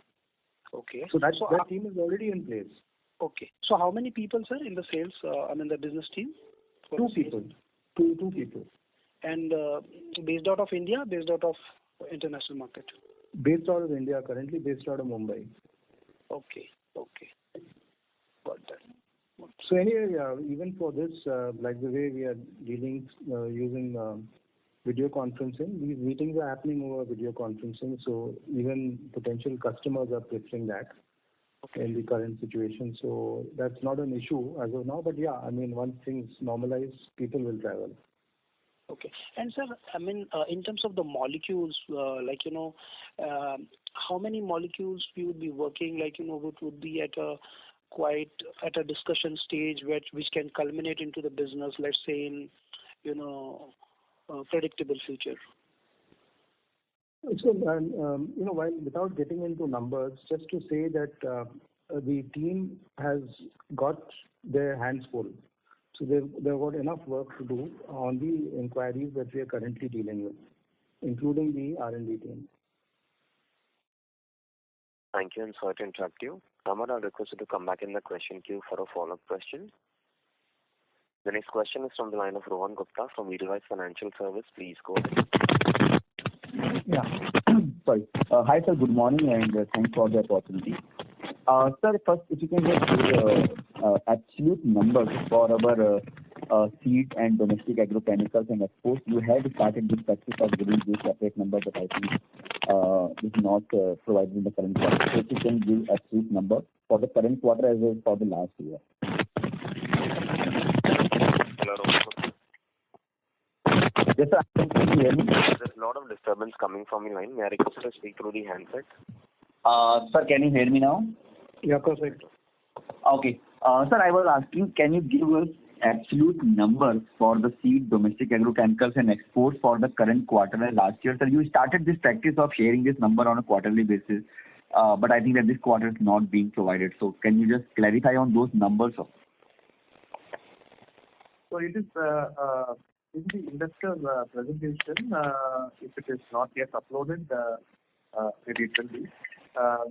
So that team is already in place. Okay. So how many people, sir, in the sales, the business team? 2 people. Two people. And based out of India, based out of international market? Based out of India, currently based out of Mumbai. Okay. Got that. So anyway, even for this, like the way we are dealing using video conferencing, these meetings are happening over video conferencing, so even potential customers are preferring that. in the current situation. So that's not an issue as of now. But yeah, I mean, once things normalize, people will travel. Okay. And sir, I mean, in terms of the molecules, how many molecules we would be working, which would be at a discussion stage which can culminate into the business, let's say in, predictable future? So, while without getting into numbers, just to say that the team has got their hands full. So they've got enough work to do on the inquiries that we are currently dealing with, including the R&D team. Thank you, and sorry to interrupt you. Amar, I'll request you to come back in the question queue for a follow-up question. The next question is from the line of Rohan Gupta from Edelweiss Financial Service. Please go ahead. Yeah. Sorry. Hi, sir. Good morning, and thanks for the opportunity. Sir, first, if you can just give absolute numbers for our seed and domestic agrochemicals and exports. You had started this practice of giving these separate numbers, but I think is not provided in the current quarter. So if you can give absolute number for the current quarter as well as for the last year. Yes, sir. Can you hear me? There's a lot of disturbance coming from your line. May I request you to speak through the handset? Sir, can you hear me now? Yeah, perfect. Okay. Sir, I was asking, can you give us absolute numbers for the seed, domestic agrochemicals and exports for the current quarter and last year? Sir, you started this practice of sharing this number on a quarterly basis, but I think that this quarter is not being provided. So can you just clarify on those numbers, sir? So it is in the investor presentation, if it is not yet uploaded, maybe it will be.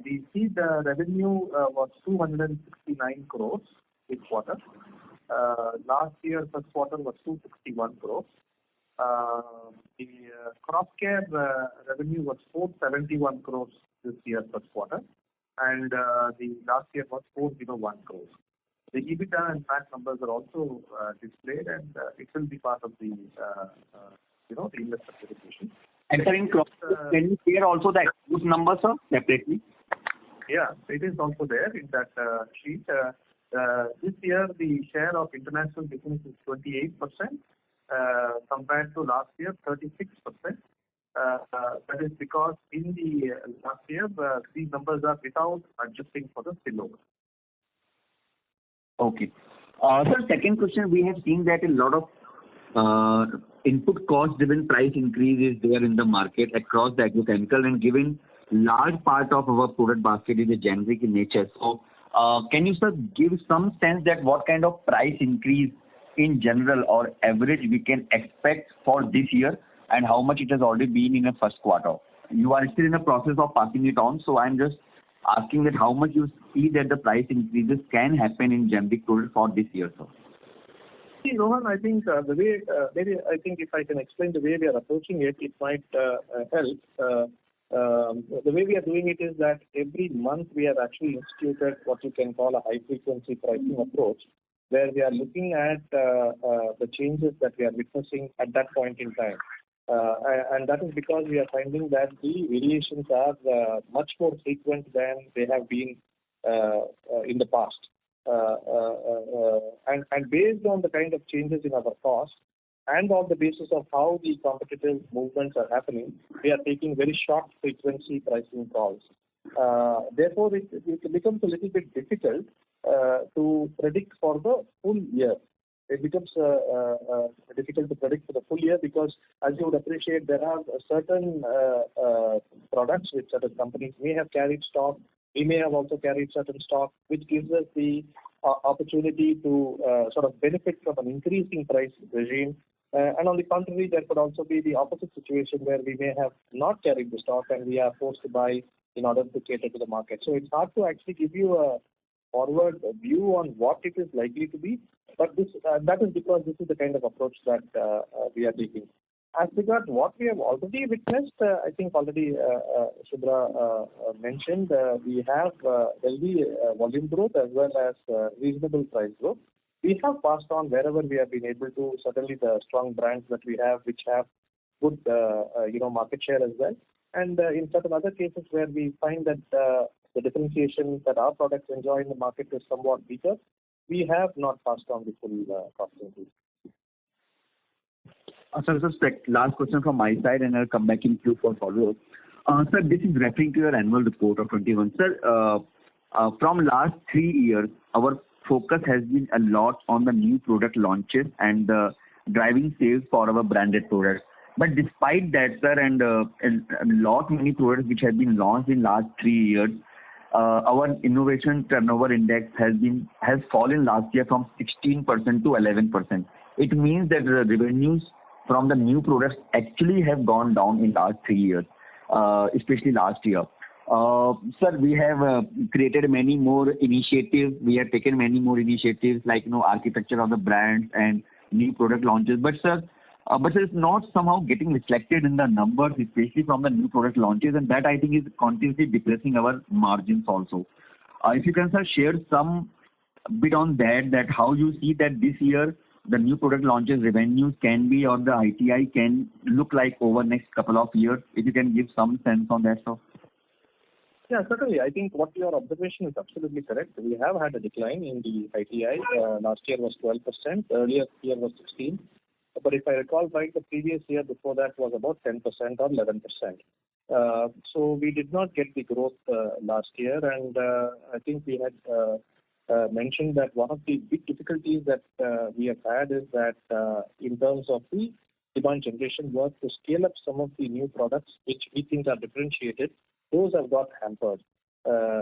The seed revenue was 269 crores this quarter. Last year, first quarter was 261 crores. The crop care revenue was 471 crores this year, first quarter. And the last year was 401 crores. The EBITDA and PAT numbers are also displayed, and it will be part of the the investor presentation. And sir, in crop, can you share also the export numbers, sir, separately? Yeah, it is also there in that sheet. This year, the share of international business is 28%, compared to last year, 36%. That is because in the last year, these numbers are without adjusting for the spillover. Okay. Sir, second question, we have seen that a lot of input cost-driven price increase is there in the market across the agrochemical, and given large part of our product basket is a generic in nature. So, can you, sir, give some sense that what kind of price increase in general or average we can expect for this year, and how much it has already been in the first quarter? You are still in the process of passing it on, so I'm just asking that how much you see that the price increases can happen in generic product for this year, sir. See, Rohan, I think the way, maybe I think if I can explain the way we are approaching it, it might help. The way we are doing it is that every month we have actually instituted what you can call a high-frequency pricing approach, where we are looking at the changes that we are witnessing at that point in time. And that is because we are finding that the variations are much more frequent than they have been in the past. And based on the kind of changes in our cost and on the basis of how the competitive movements are happening, we are taking very short frequency pricing calls. Therefore, it becomes a little bit difficult to predict for the full year. It becomes difficult to predict for the full year because, as you would appreciate, there are certain products which certain companies may have carried stock. We may have also carried certain stock, which gives us the opportunity to sort of benefit from an increasing price regime. And on the contrary, there could also be the opposite situation where we may have not carried the stock and we are forced to buy in order to cater to the market. So it's hard to actually give you a forward view on what it is likely to be, but this that is because this is the kind of approach that we are taking. As regards what we have already witnessed, I think already Subhra mentioned, we have healthy volume growth as well as reasonable price growth. We have passed on wherever we have been able to, certainly the strong brands that we have, which have good market share as well. And in certain other cases where we find that the differentiation that our products enjoy in the market is somewhat weaker, we have not passed on the full cost increase. Sir, just last question from my side, and I'll come back in queue for follow-up. Sir, this is referring to your annual report of 21. Sir, from last 3 years, our focus has been a lot on the new product launches and driving sales for our branded products. But despite that, sir, and many products which have been launched in last 3 years, our innovation turnover index has fallen last year from 16% to 11%. It means that the revenues from the new products actually have gone down in last 3 years, especially last year. Sir, we have created many more initiatives. We have taken many more initiatives like architecture of the brands and new product launches. But sir, it's not somehow getting reflected in the numbers, especially from the new product launches, and that I think is continuously depressing our margins also. If you can, sir, share some bit on that how you see that this year the new product launches revenues can be, or the ITI can look like over next couple of years. If you can give some sense on that, sir. Yeah, certainly. I think what your observation is absolutely correct. We have had a decline in the ITI. Last year was 12%. Earlier year was 16%. But if I recall right, the previous year before that was about 10% or 11%. So we did not get the growth last year, and I think we had mentioned that one of the big difficulties that we have had is that in terms of the demand generation work to scale up some of the new products which we think are differentiated, those have got hampered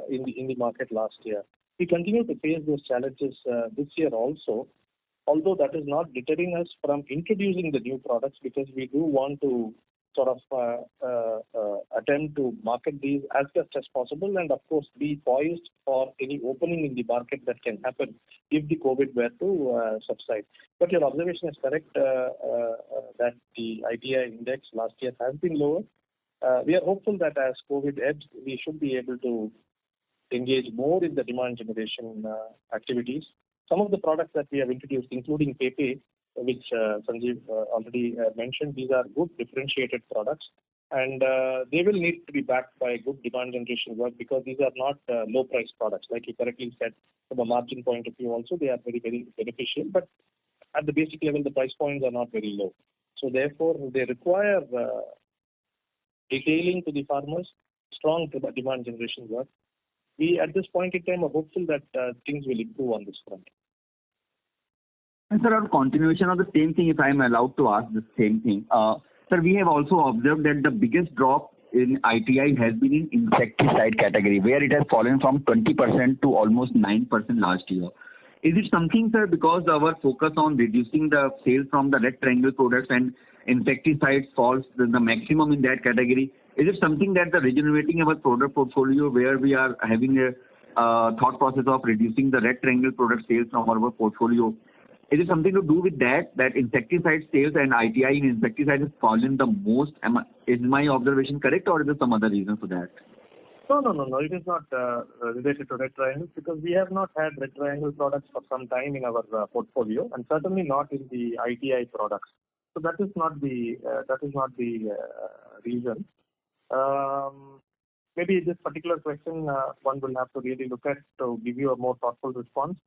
in the market last year. We continue to face those challenges this year also, although that is not deterring us from introducing the new products, because we do want to sort of attempt to market these as best as possible, and of course be poised for any opening in the market that can happen if the COVID were to subside. But your observation is correct that the ITI index last year has been lower. We are hopeful that as COVID ebbs, we should be able to engage more in the demand generation activities. Some of the products that we have introduced, including Pepe, which Sanjeev already mentioned, these are good differentiated products, and they will need to be backed by good demand generation work, because these are not low-priced products. Like you correctly said, from a margin point of view also, they are very, very beneficial, but at the basic level, the price points are not very low. So therefore, they require detailing to the farmers, strong demand generation work. We, at this point in time, are hopeful that things will improve on this front. And sir, on continuation of the same thing, if I am allowed to ask the same thing. Sir, we have also observed that the biggest drop in ITI has been in insecticide category, where it has fallen from 20% to almost 9% last year. Is it something, sir, because our focus on reducing the sales from the red triangle products and insecticides falls the maximum in that category? Is it something that the regenerating our product portfolio, where we are having a thought process of reducing the red triangle product sales from our portfolio? Is it something to do with that insecticide sales and ITI in insecticide has fallen the most? Is my observation correct, or is there some other reason for that? No. It is not related to red triangles, because we have not had red triangle products for some time in our portfolio, and certainly not in the ITI products. So that is not the reason. Maybe this particular question one will have to really look at to give you a more thoughtful response.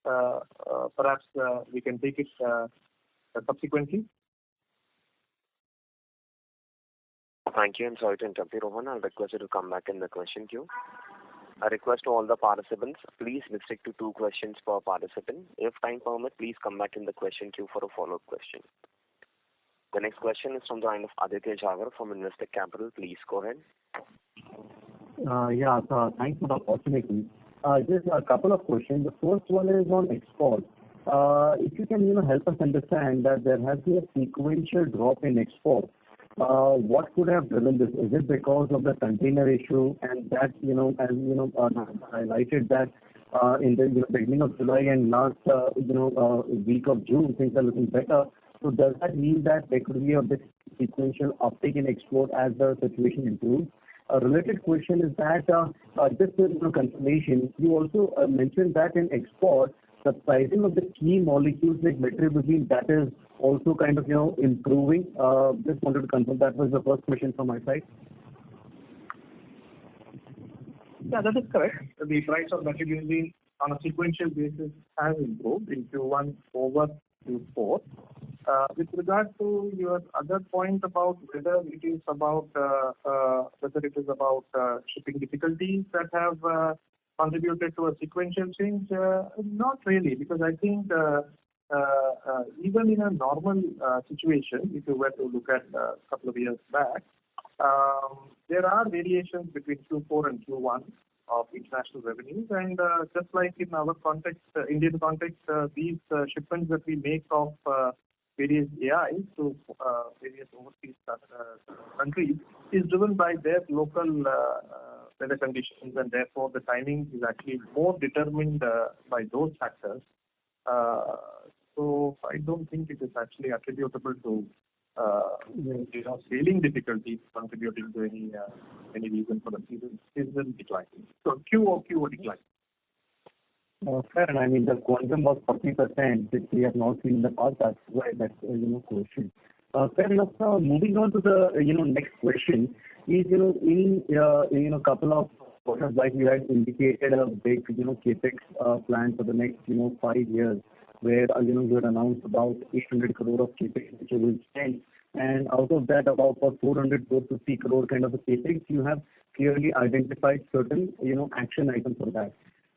Perhaps we can take it subsequently. Thank you, and sorry to interrupt you, Rohan. I'll request you to come back in the question queue. A request to all the participants, please restrict to 2 questions per participant. If time permits, please come back in the question queue for a follow-up question. The next question is from the line of Aditya Jhawar from Investec Capital. Please go ahead. Thanks for the opportunity. Just a couple of questions. The first one is on export. If you can help us understand that there has been a sequential drop in export. What could have driven this? Is it because of the container issue, and that highlighted that in the beginning of July and last week of June things are looking better? So does that mean that there could be a bit sequential uptick in export as the situation improves? A related question is that just confirmation, you also mentioned that in export, the pricing of the key molecules like metribuzin, that is also kind of improving. Just wanted to confirm. That was the first question from my side. Yeah, that is correct. The price of metribuzin on a sequential basis has improved in Q1 over Q4. With regard to your other point about whether it is about shipping difficulties that have contributed to a sequential change, not really, because I think even in a normal situation, if you were to look at a couple of years back, there are variations between Q4 and Q1 of international revenues, and just like in our context, Indian context, these shipments that we make of various AIs to various overseas countries is driven by their local weather conditions, and therefore the timing is actually more determined by those factors. So I don't think it is actually attributable to sailing difficulties contributing to any reason for the season decline. So QOQ decline. Fair, and I mean the quantum was 40%, which we have not seen in the past. That's why that's question. Fair enough. Moving on to the next question is in a couple of quarters back you had indicated a big capex plan for the next 5 years, where you had announced about 800 crore of capex which you will spend, and out of that about 400 to 450 crore kind of a capex, you have clearly identified certain action items for that.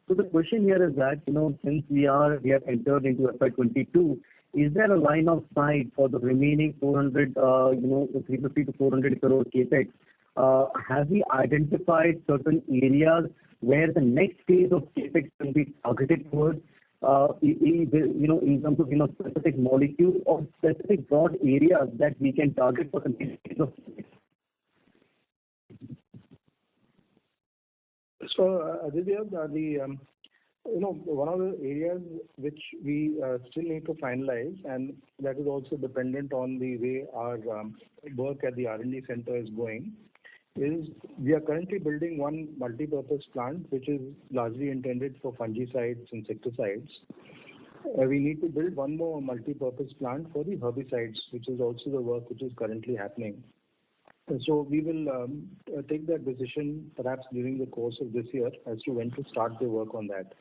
So the question here is that since we have entered into FY22, is there a line of sight for the remaining 350 to 400 crore capex? Have we identified certain areas where the next phase of capex will be targeted towards? In terms of specific molecules or specific broad areas that we can target for the next phase of capex? So, Aditya, one of the areas which we still need to finalize, and that is also dependent on the way our work at the R&D center is going, is we are currently building one multi-purpose plant which is largely intended for fungicides, insecticides. We need to build one more multi-purpose plant for the herbicides, which is also the work which is currently happening. And so we will take that decision perhaps during the course of this year as to when to start the work on that.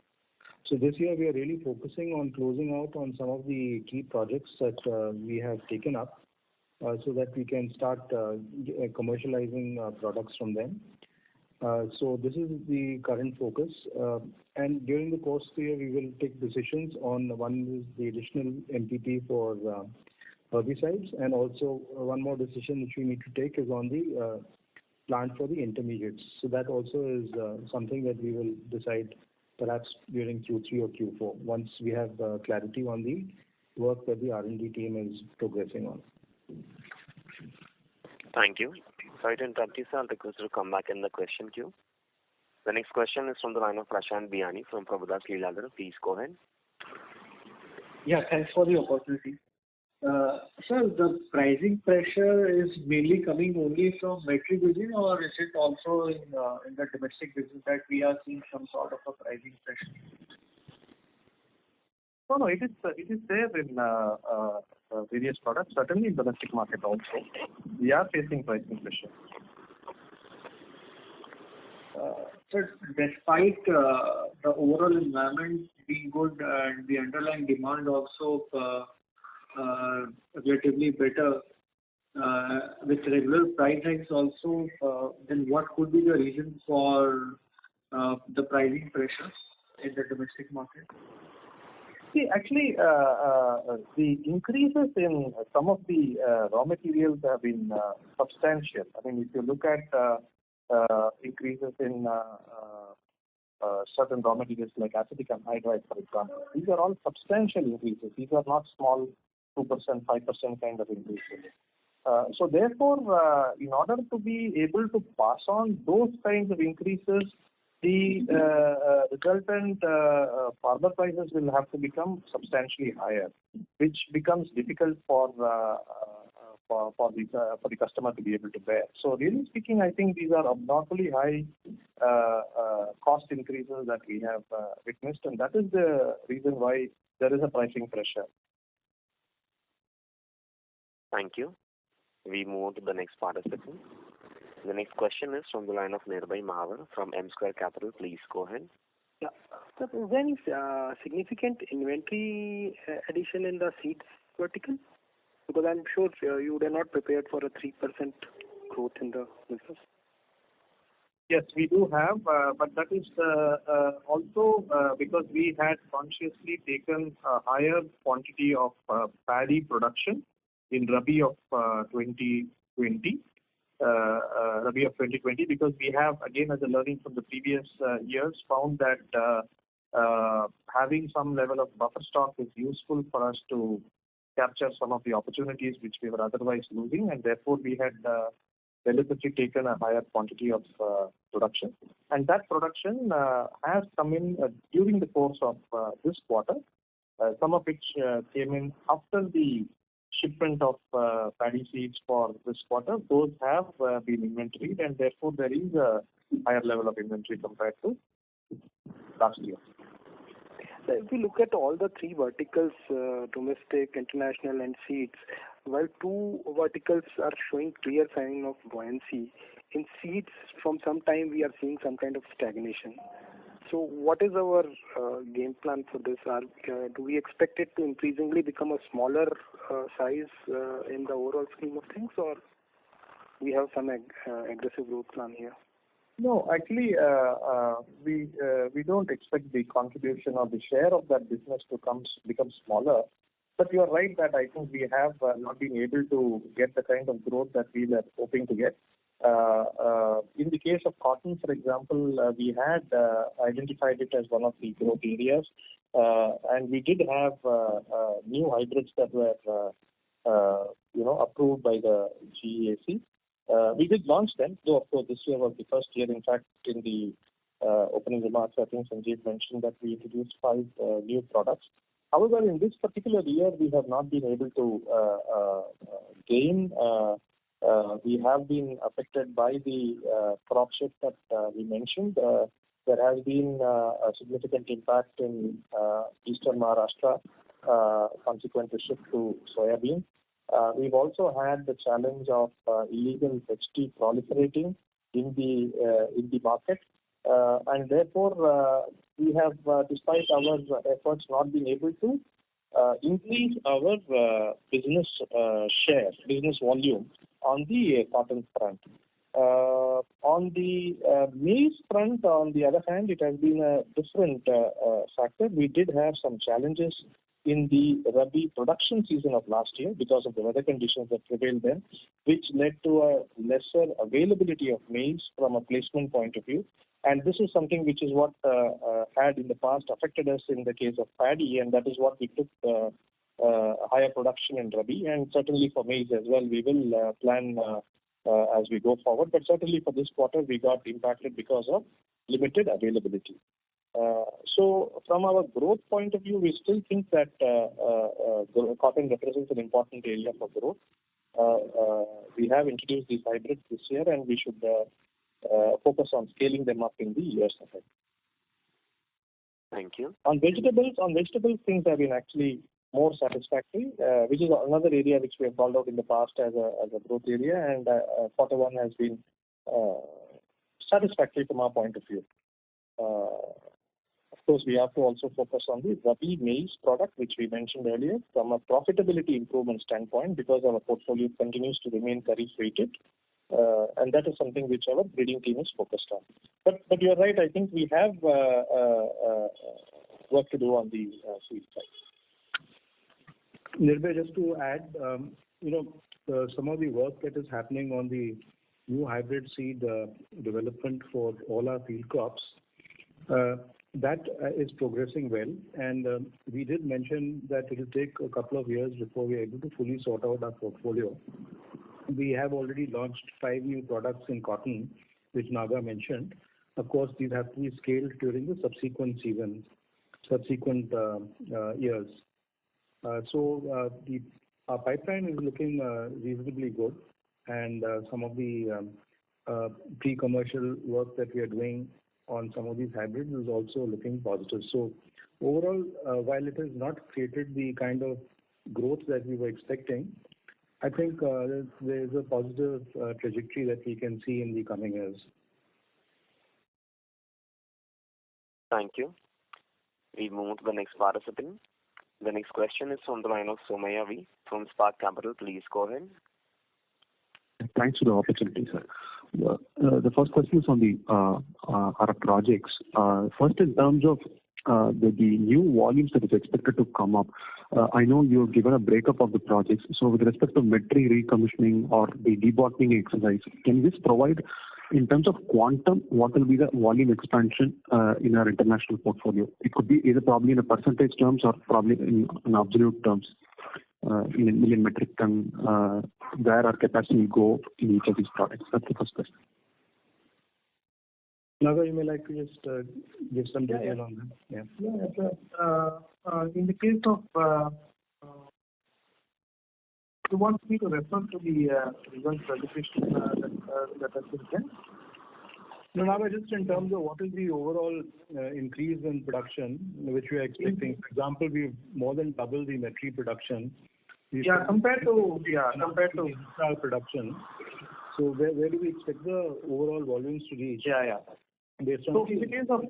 So this year we are really focusing on closing out on some of the key projects that we have taken up so that we can start commercializing products from them. So this is the current focus. And during the course of the year we will take decisions on one is the additional MPP for herbicides, and also one more decision which we need to take is on the plant for the intermediates. So that also is something that we will decide perhaps during Q3 or Q4 once we have clarity on the work that the R&D team is progressing on. Thank you. Sorry to interrupt you, sir. I'll request you to come back in the question queue. The next question is from the line of Prashant Biyani from Prabhudas Lilladher. Please go ahead. Yeah, thanks for the opportunity. Sir, the pricing pressure is mainly coming only from metribuzin, or is it also in the domestic business that we are seeing some sort of a pricing pressure? No, it is there in various products, certainly in the domestic market also. We are facing pricing pressure. Sir, despite the overall environment being good and the underlying demand also relatively better, with regular price hikes also, then what could be the reason for the pricing pressure in the domestic market? See, actually, the increases in some of the raw materials have been substantial. I mean, if you look at increases in certain raw materials like acetic anhydride, for example, these are all substantial increases. These are not small 2%, 5% kind of increases. So therefore, in order to be able to pass on those kinds of increases, the resultant farmer prices will have to become substantially higher, which becomes difficult for the customer to be able to bear. So really speaking, I think these are abnormally high cost increases that we have witnessed, and that is the reason why there is a pricing pressure. Thank you. We move on to the next participant. The next question is from the line of Nirbhay Mahawar from M Square Capital. Please go ahead. Yeah. So is there any significant inventory addition in the seeds vertical? Because I'm sure you were not prepared for a 3% growth in the business. Yes, we do have, but that is also because we had consciously taken a higher quantity of paddy production in Rabi of 2020. Rabi of 2020, because we have, again, as a learning from the previous years, found that having some level of buffer stock is useful for us to capture some of the opportunities which we were otherwise losing, and therefore we had deliberately taken a higher quantity of production. And that production has come in during the course of this quarter, some of which came in after the shipment of paddy seeds for this quarter. Those have been inventoried, and therefore there is a higher level of inventory compared to last year. So if we look at all the three verticals, domestic, international and seeds, while two verticals are showing clear sign of buoyancy, in seeds from some time we are seeing some kind of stagnation. So what is our game plan for this? Do we expect it to increasingly become a smaller size in the overall scheme of things, or we have some aggressive growth plan here? No, actually, we don't expect the contribution or the share of that business to become smaller. But you are right that I think we have not been able to get the kind of growth that we were hoping to get. In the case of cotton, for example, we had identified it as one of the growth areas, and we did have new hybrids that were approved by the GEAC. We did launch them, though of course this year was the first year. In fact, in the opening remarks, I think Sanjeev mentioned that we introduced 5 new products. However, in this particular year, we have not been able to gain. We have been affected by the crop shift that we mentioned. There has been a significant impact in eastern Maharashtra, consequent to shift to soybean. We've also had the challenge of illegal HT proliferating in the market, and therefore we have, despite our efforts, not been able to increase our business share, business volume on the cotton front. On the maize front, on the other hand, it has been a different factor. We did have some challenges in the Rabi production season of last year because of the weather conditions that prevailed then, which led to a lesser availability of maize from a placement point of view. And this is something which is what had in the past affected us in the case of paddy, and that is what we took higher production in Rabi, and certainly for maize as well. We will plan as we go forward, but certainly for this quarter we got impacted because of limited availability. So from our growth point of view, we still think that cotton represents an important area for growth. We have introduced these hybrids this year, and we should focus on scaling them up in the years ahead. Thank you. On vegetables, things have been actually more satisfactory, which is another area which we have called out in the past as a growth area, and quarter one has been satisfactory from our point of view. Of course, we have to also focus on the Rabi maize product, which we mentioned earlier, from a profitability improvement standpoint, because our portfolio continues to remain kharif weighted, and that is something which our breeding team is focused on. But you're right. I think we have work to do on the seed side. Nirbhay, just to add, some of the work that is happening on the new hybrid seed development for all our field crops, that is progressing well, and we did mention that it will take a couple of years before we are able to fully sort out our portfolio. We have already launched 5 new products in cotton, which Naga mentioned. Of course, these have to be scaled during the subsequent seasons, years. So our pipeline is looking reasonably good, and some of the pre-commercial work that we are doing on some of these hybrids is also looking positive. So overall, while it has not created the kind of growth that we were expecting, I think there's a positive trajectory that we can see in the coming years. Thank you. We move to the next participant. The next question is from the line of Somaya V from Spark Capital. Please go ahead. Thanks for the opportunity, sir. The first question is on the our projects. First, in terms of the new volumes that is expected to come up, I know you have given a breakup of the projects. So with respect to Metri recommissioning or the debottlenecking exercise, can you just provide, in terms of quantum, what will be the volume expansion in our international portfolio? It could be either probably in a percentage terms or probably in absolute terms, in a million metric ton, where our capacity will go in each of these products. That's the first question. Naga, you may like to just give some detail on that. In the case of, you want me to refer to the results presentation that has been sent? No, Naga, just in terms of what is the overall increase in production which we are expecting. For example, we've more than doubled the Metri production. Compared to our production. So where do we expect the overall volumes to reach? Based on so in the case of,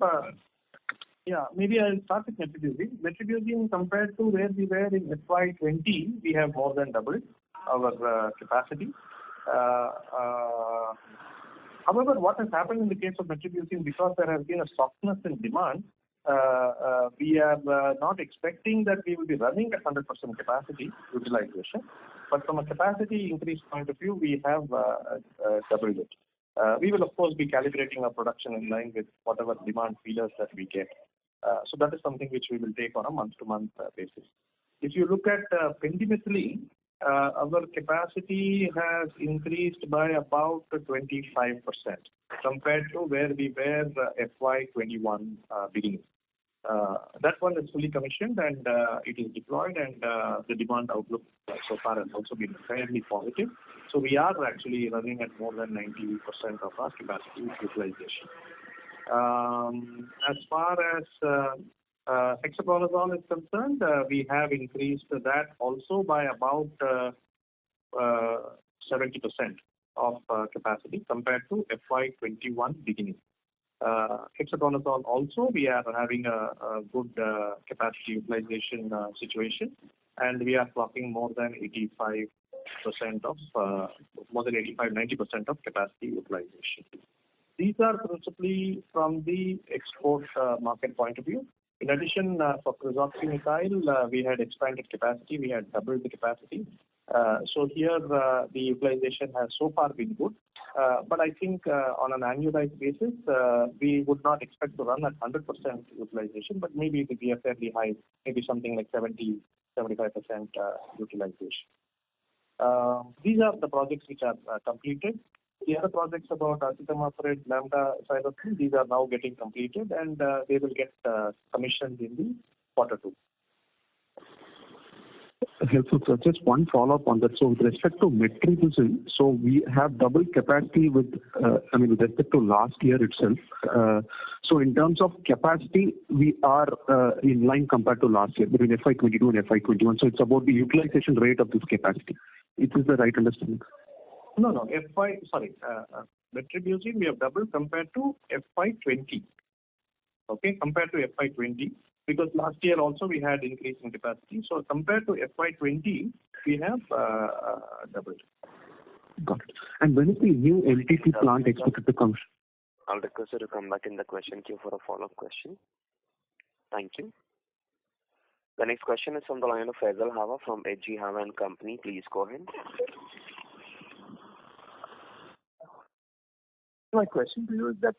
maybe I'll start with Metribuzin. Metribuzin, compared to where we were in FY20, we have more than doubled our capacity. However, what has happened in the case of Metribuzin, because there has been a softness in demand, we are not expecting that we will be running at 100% capacity utilization. But from a capacity increase point of view, we have doubled it. We will, of course, be calibrating our production in line with whatever demand feelers that we get. So that is something which we will take on a month-to-month basis. If you look at pendimethalin, our capacity has increased by about 25% compared to where we were FY21 beginning. That one is fully commissioned and it is deployed, and the demand outlook so far has also been fairly positive. So we are actually running at more than 90% of our capacity utilization. As far as hexaconazole is concerned, we have increased that also by about 70% of capacity compared to FY21 beginning. Hexaconazole also, we are having a good capacity utilization situation, and we are clocking more than 90% of capacity utilization. These are principally from the export market point of view. In addition, for Pyroxasulfone, we had expanded capacity. We had doubled the capacity. So here the utilization has so far been good. But I think on an annualized basis, we would not expect to run at 100% utilization, but maybe it will be a fairly high, maybe something like 70-75% utilization. These are the projects which are completed. The other projects about acetamiprid, lambda-cyhalothrin, these are now getting completed, and they will get commissioned in the Q2. Helpful, sir. Just one follow-up on that. So with respect to Metribuzin, so we have double capacity with respect to last year itself. So in terms of capacity, we are in line compared to last year between FY22 and FY21. So it's about the utilization rate of this capacity. Is this the right understanding? No. Metribuzin, we have doubled compared to FY20. Okay, compared to FY20, because last year also we had increase in capacity. So compared to FY20, we have doubled. Got it. And when is the new LTC plant expected to come? I'll request you to come back in the question queue for a follow-up question. Thank you. The next question is from the line of Faisal Hawa from HG Hawa & Company. Please go ahead. My question to you is that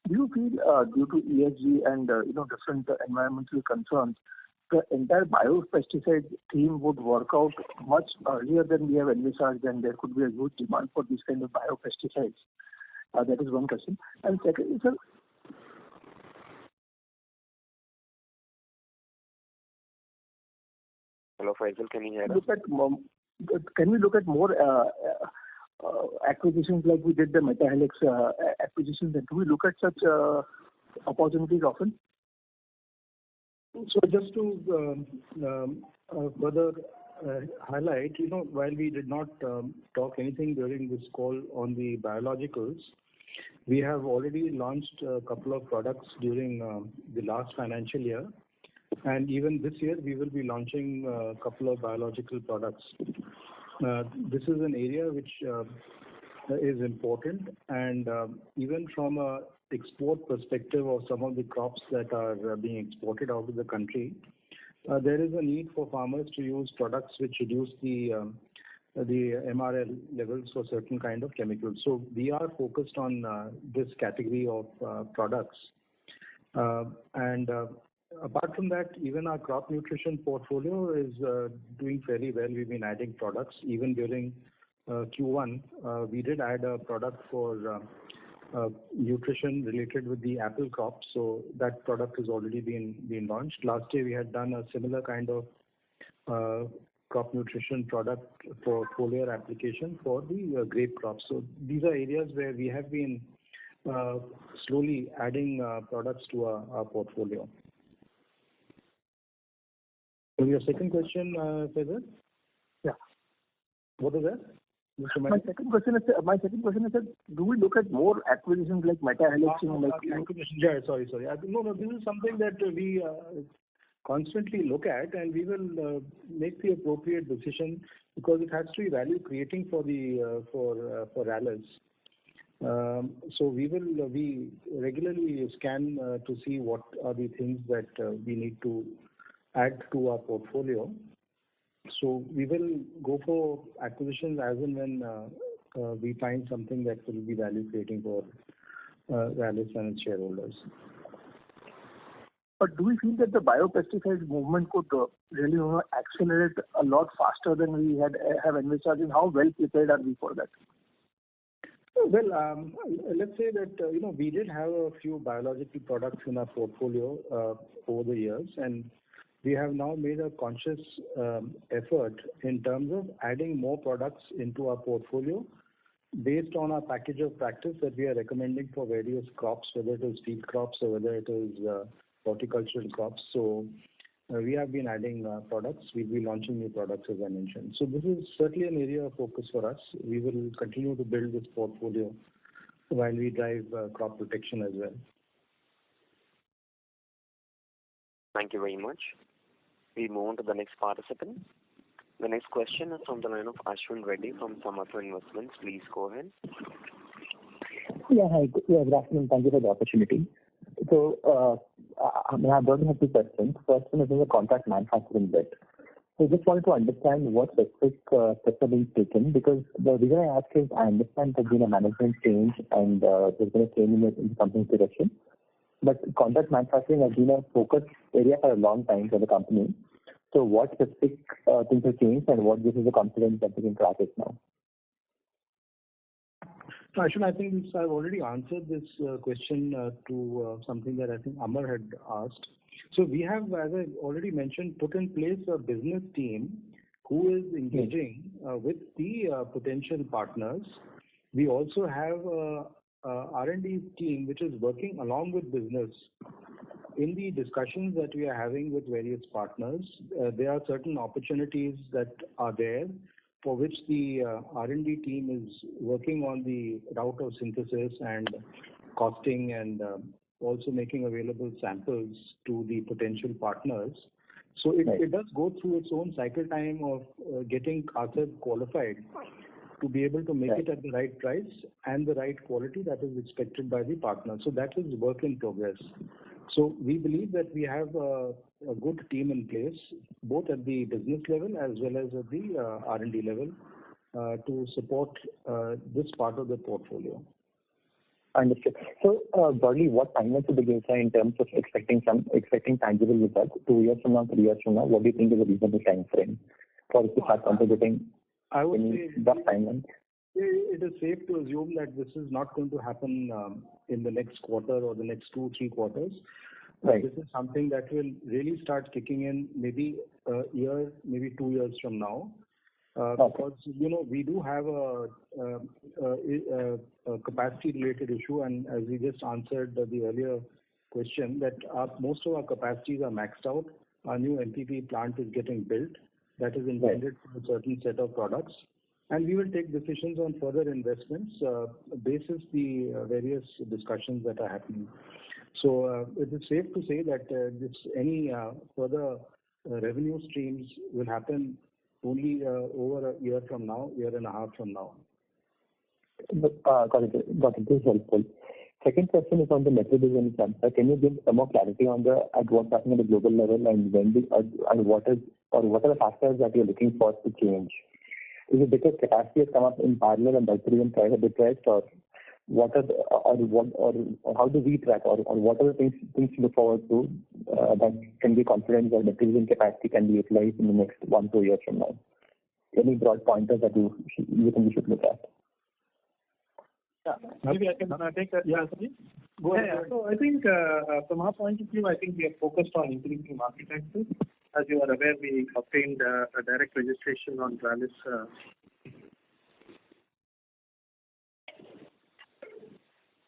do you feel due to ESG and different environmental concerns, the entire biopesticide theme would work out much earlier than we have envisaged, and there could be a huge demand for this kind of biopesticides? That is one question. And secondly, sir. Hello, Faisal, can you hear us? Can we look at more acquisitions like we did the Metahelix acquisitions, and do we look at such opportunities often? So just to further highlight, while we did not talk anything during this call on the biologicals, we have already launched a couple of products during the last financial year. And even this year, we will be launching a couple of biological products. This is an area which is important, and even from a export perspective of some of the crops that are being exported out of the country, there is a need for farmers to use products which reduce the MRL levels for certain kind of chemicals. So we are focused on this category of products. And apart from that, even our crop nutrition portfolio is doing fairly well. We've been adding products. Even during Q1, we did add a product for nutrition related with the apple crop. So that product has already been launched. Last year, we had done a similar kind of crop nutrition product for foliar application for the grape crop. So these are areas where we have been slowly adding products to our portfolio. So your second question, Faizal? Yeah. What is that? My second question is that do we look at more acquisitions like Metahelix? Yeah, sorry. No, this is something that we constantly look at, and we will make the appropriate decision because it has to be value creating for Rallis. So we regularly scan to see what are the things that we need to add to our portfolio. So we will go for acquisitions as and when we find something that will be value creating for Rallis and its shareholders. But do we feel that the biopesticide movement could really accelerate a lot faster than we have envisaged? And how well prepared are we for that? Well, let's say that we did have a few biological products in our portfolio over the years, and we have now made a conscious effort in terms of adding more products into our portfolio based on our package of practice that we are recommending for various crops, whether it is field crops or whether it is horticultural crops. So we have been adding products. We'll be launching new products, as I mentioned. So this is certainly an area of focus for us. We will continue to build this portfolio while we drive crop protection as well. Thank you very much. We move on to the next participant. The next question is from the line of Ashwin Reddy from Samatva Investments. Please go ahead. Yeah, hi. Good afternoon. Thank you for the opportunity. So I don't have two questions. First one is in the contract manufacturing bit. So just wanted to understand what specific steps are being taken, because the reason I ask is I understand there's been a management change and there's been a change in the company's direction. But contract manufacturing has been a focus area for a long time for the company. So what specific things have changed and what gives you the confidence that we can track it now? Ashwin, I think I've already answered this question to something that I think Amar had asked. So we have, as I already mentioned, put in place a business team who is engaging with the potential partners. We also have a R&D team which is working along with business in the discussions that we are having with various partners. There are certain opportunities that are there for which the R&D team is working on the route of synthesis and costing and also making available samples to the potential partners. So it does go through its own cycle time of getting ourselves qualified to be able to make it at the right price and the right quality that is expected by the partner. So that is work in progress. So we believe that we have a good team in place, both at the business level as well as at the R&D level, to support this part of the portfolio. Understood. So broadly, what timeline should we give in terms of expecting tangible results 2 years from now, 3 years from now? What do you think is a reasonable time frame for it to start contributing? I would say rough timeline. It is safe to assume that this is not going to happen in the next quarter or the next 2-3 quarters. Right. This is something that will really start kicking in maybe a year, maybe 2 years from now. Because we do have a capacity-related issue, and as we just answered the earlier question, that most of our capacities are maxed out. Our new MPP plant is getting built, that is intended for a certain set of products. And we will take decisions on further investments basis the various discussions that are happening. So it is safe to say that any further revenue streams will happen only over a year from now, year and a half from now. Got it. This is helpful. Second question is on the metribuzin front. Can you give some more clarity on what's happening at the global level and what are the factors that you're looking for to change? Is it because capacity has come up in parallel and that's the reason prices are depressed, or how do we track, or what are the things to look forward to that can be confident that metribuzin capacity can be utilized in the next 1-2 years from now? Any broad pointers that you think we should look at? Yeah, maybe I can take that. Yeah, Sanjeev? Go ahead. Yeah. So I think from our point of view, I think we are focused on increasing market access. As you are aware, we obtained a direct registration on Rallis.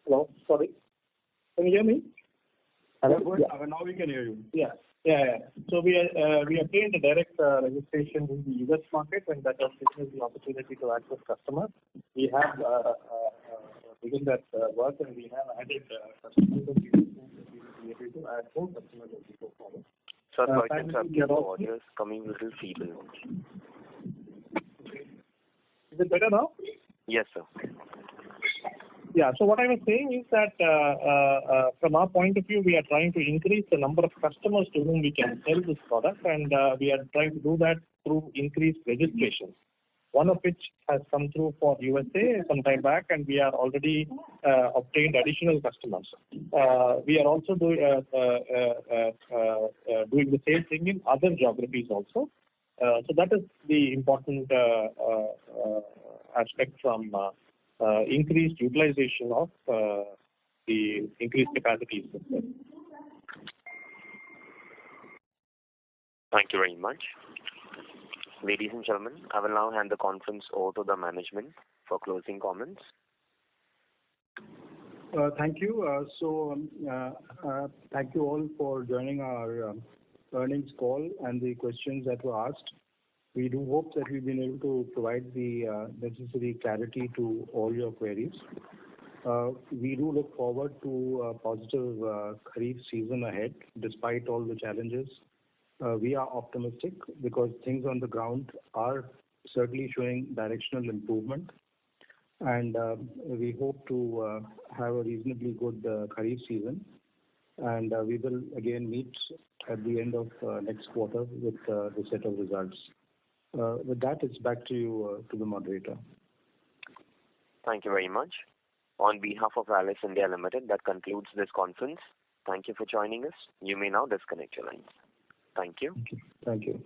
Hello, sorry. Can you hear me? Hello. Yeah. Now we can hear you. Yeah. So we obtained a direct registration in the US market, and that has given us the opportunity to access customers. We have begun that work, and we have added customers, and we will be able to add more customers as we go forward. Sir, sorry to interrupt you. The audio is coming a little feeble. Is it better now? Yes, sir. Yeah. So what I was saying is that from our point of view, we are trying to increase the number of customers to whom we can sell this product, and we are trying to do that through increased registrations. One of which has come through for USA some time back, and we are already obtained additional customers. We are also doing the same thing in other geographies also. So that is the important aspect from increased utilization of the increased capacities. Thank you very much. Ladies and gentlemen, I will now hand the conference over to the management for closing comments. Thank you. Thank you all for joining our earnings call and the questions that were asked. We do hope that we've been able to provide the necessary clarity to all your queries. We do look forward to a positive Kharif season ahead, despite all the challenges. We are optimistic because things on the ground are certainly showing directional improvement, and we hope to have a reasonably good Kharif season. And we will again meet at the end of next quarter with the set of results. With that, it's back to you, to the moderator. Thank you very much. On behalf of Rallis India Limited, that concludes this conference. Thank you for joining us. You may now disconnect your lines. Thank you. Thank you.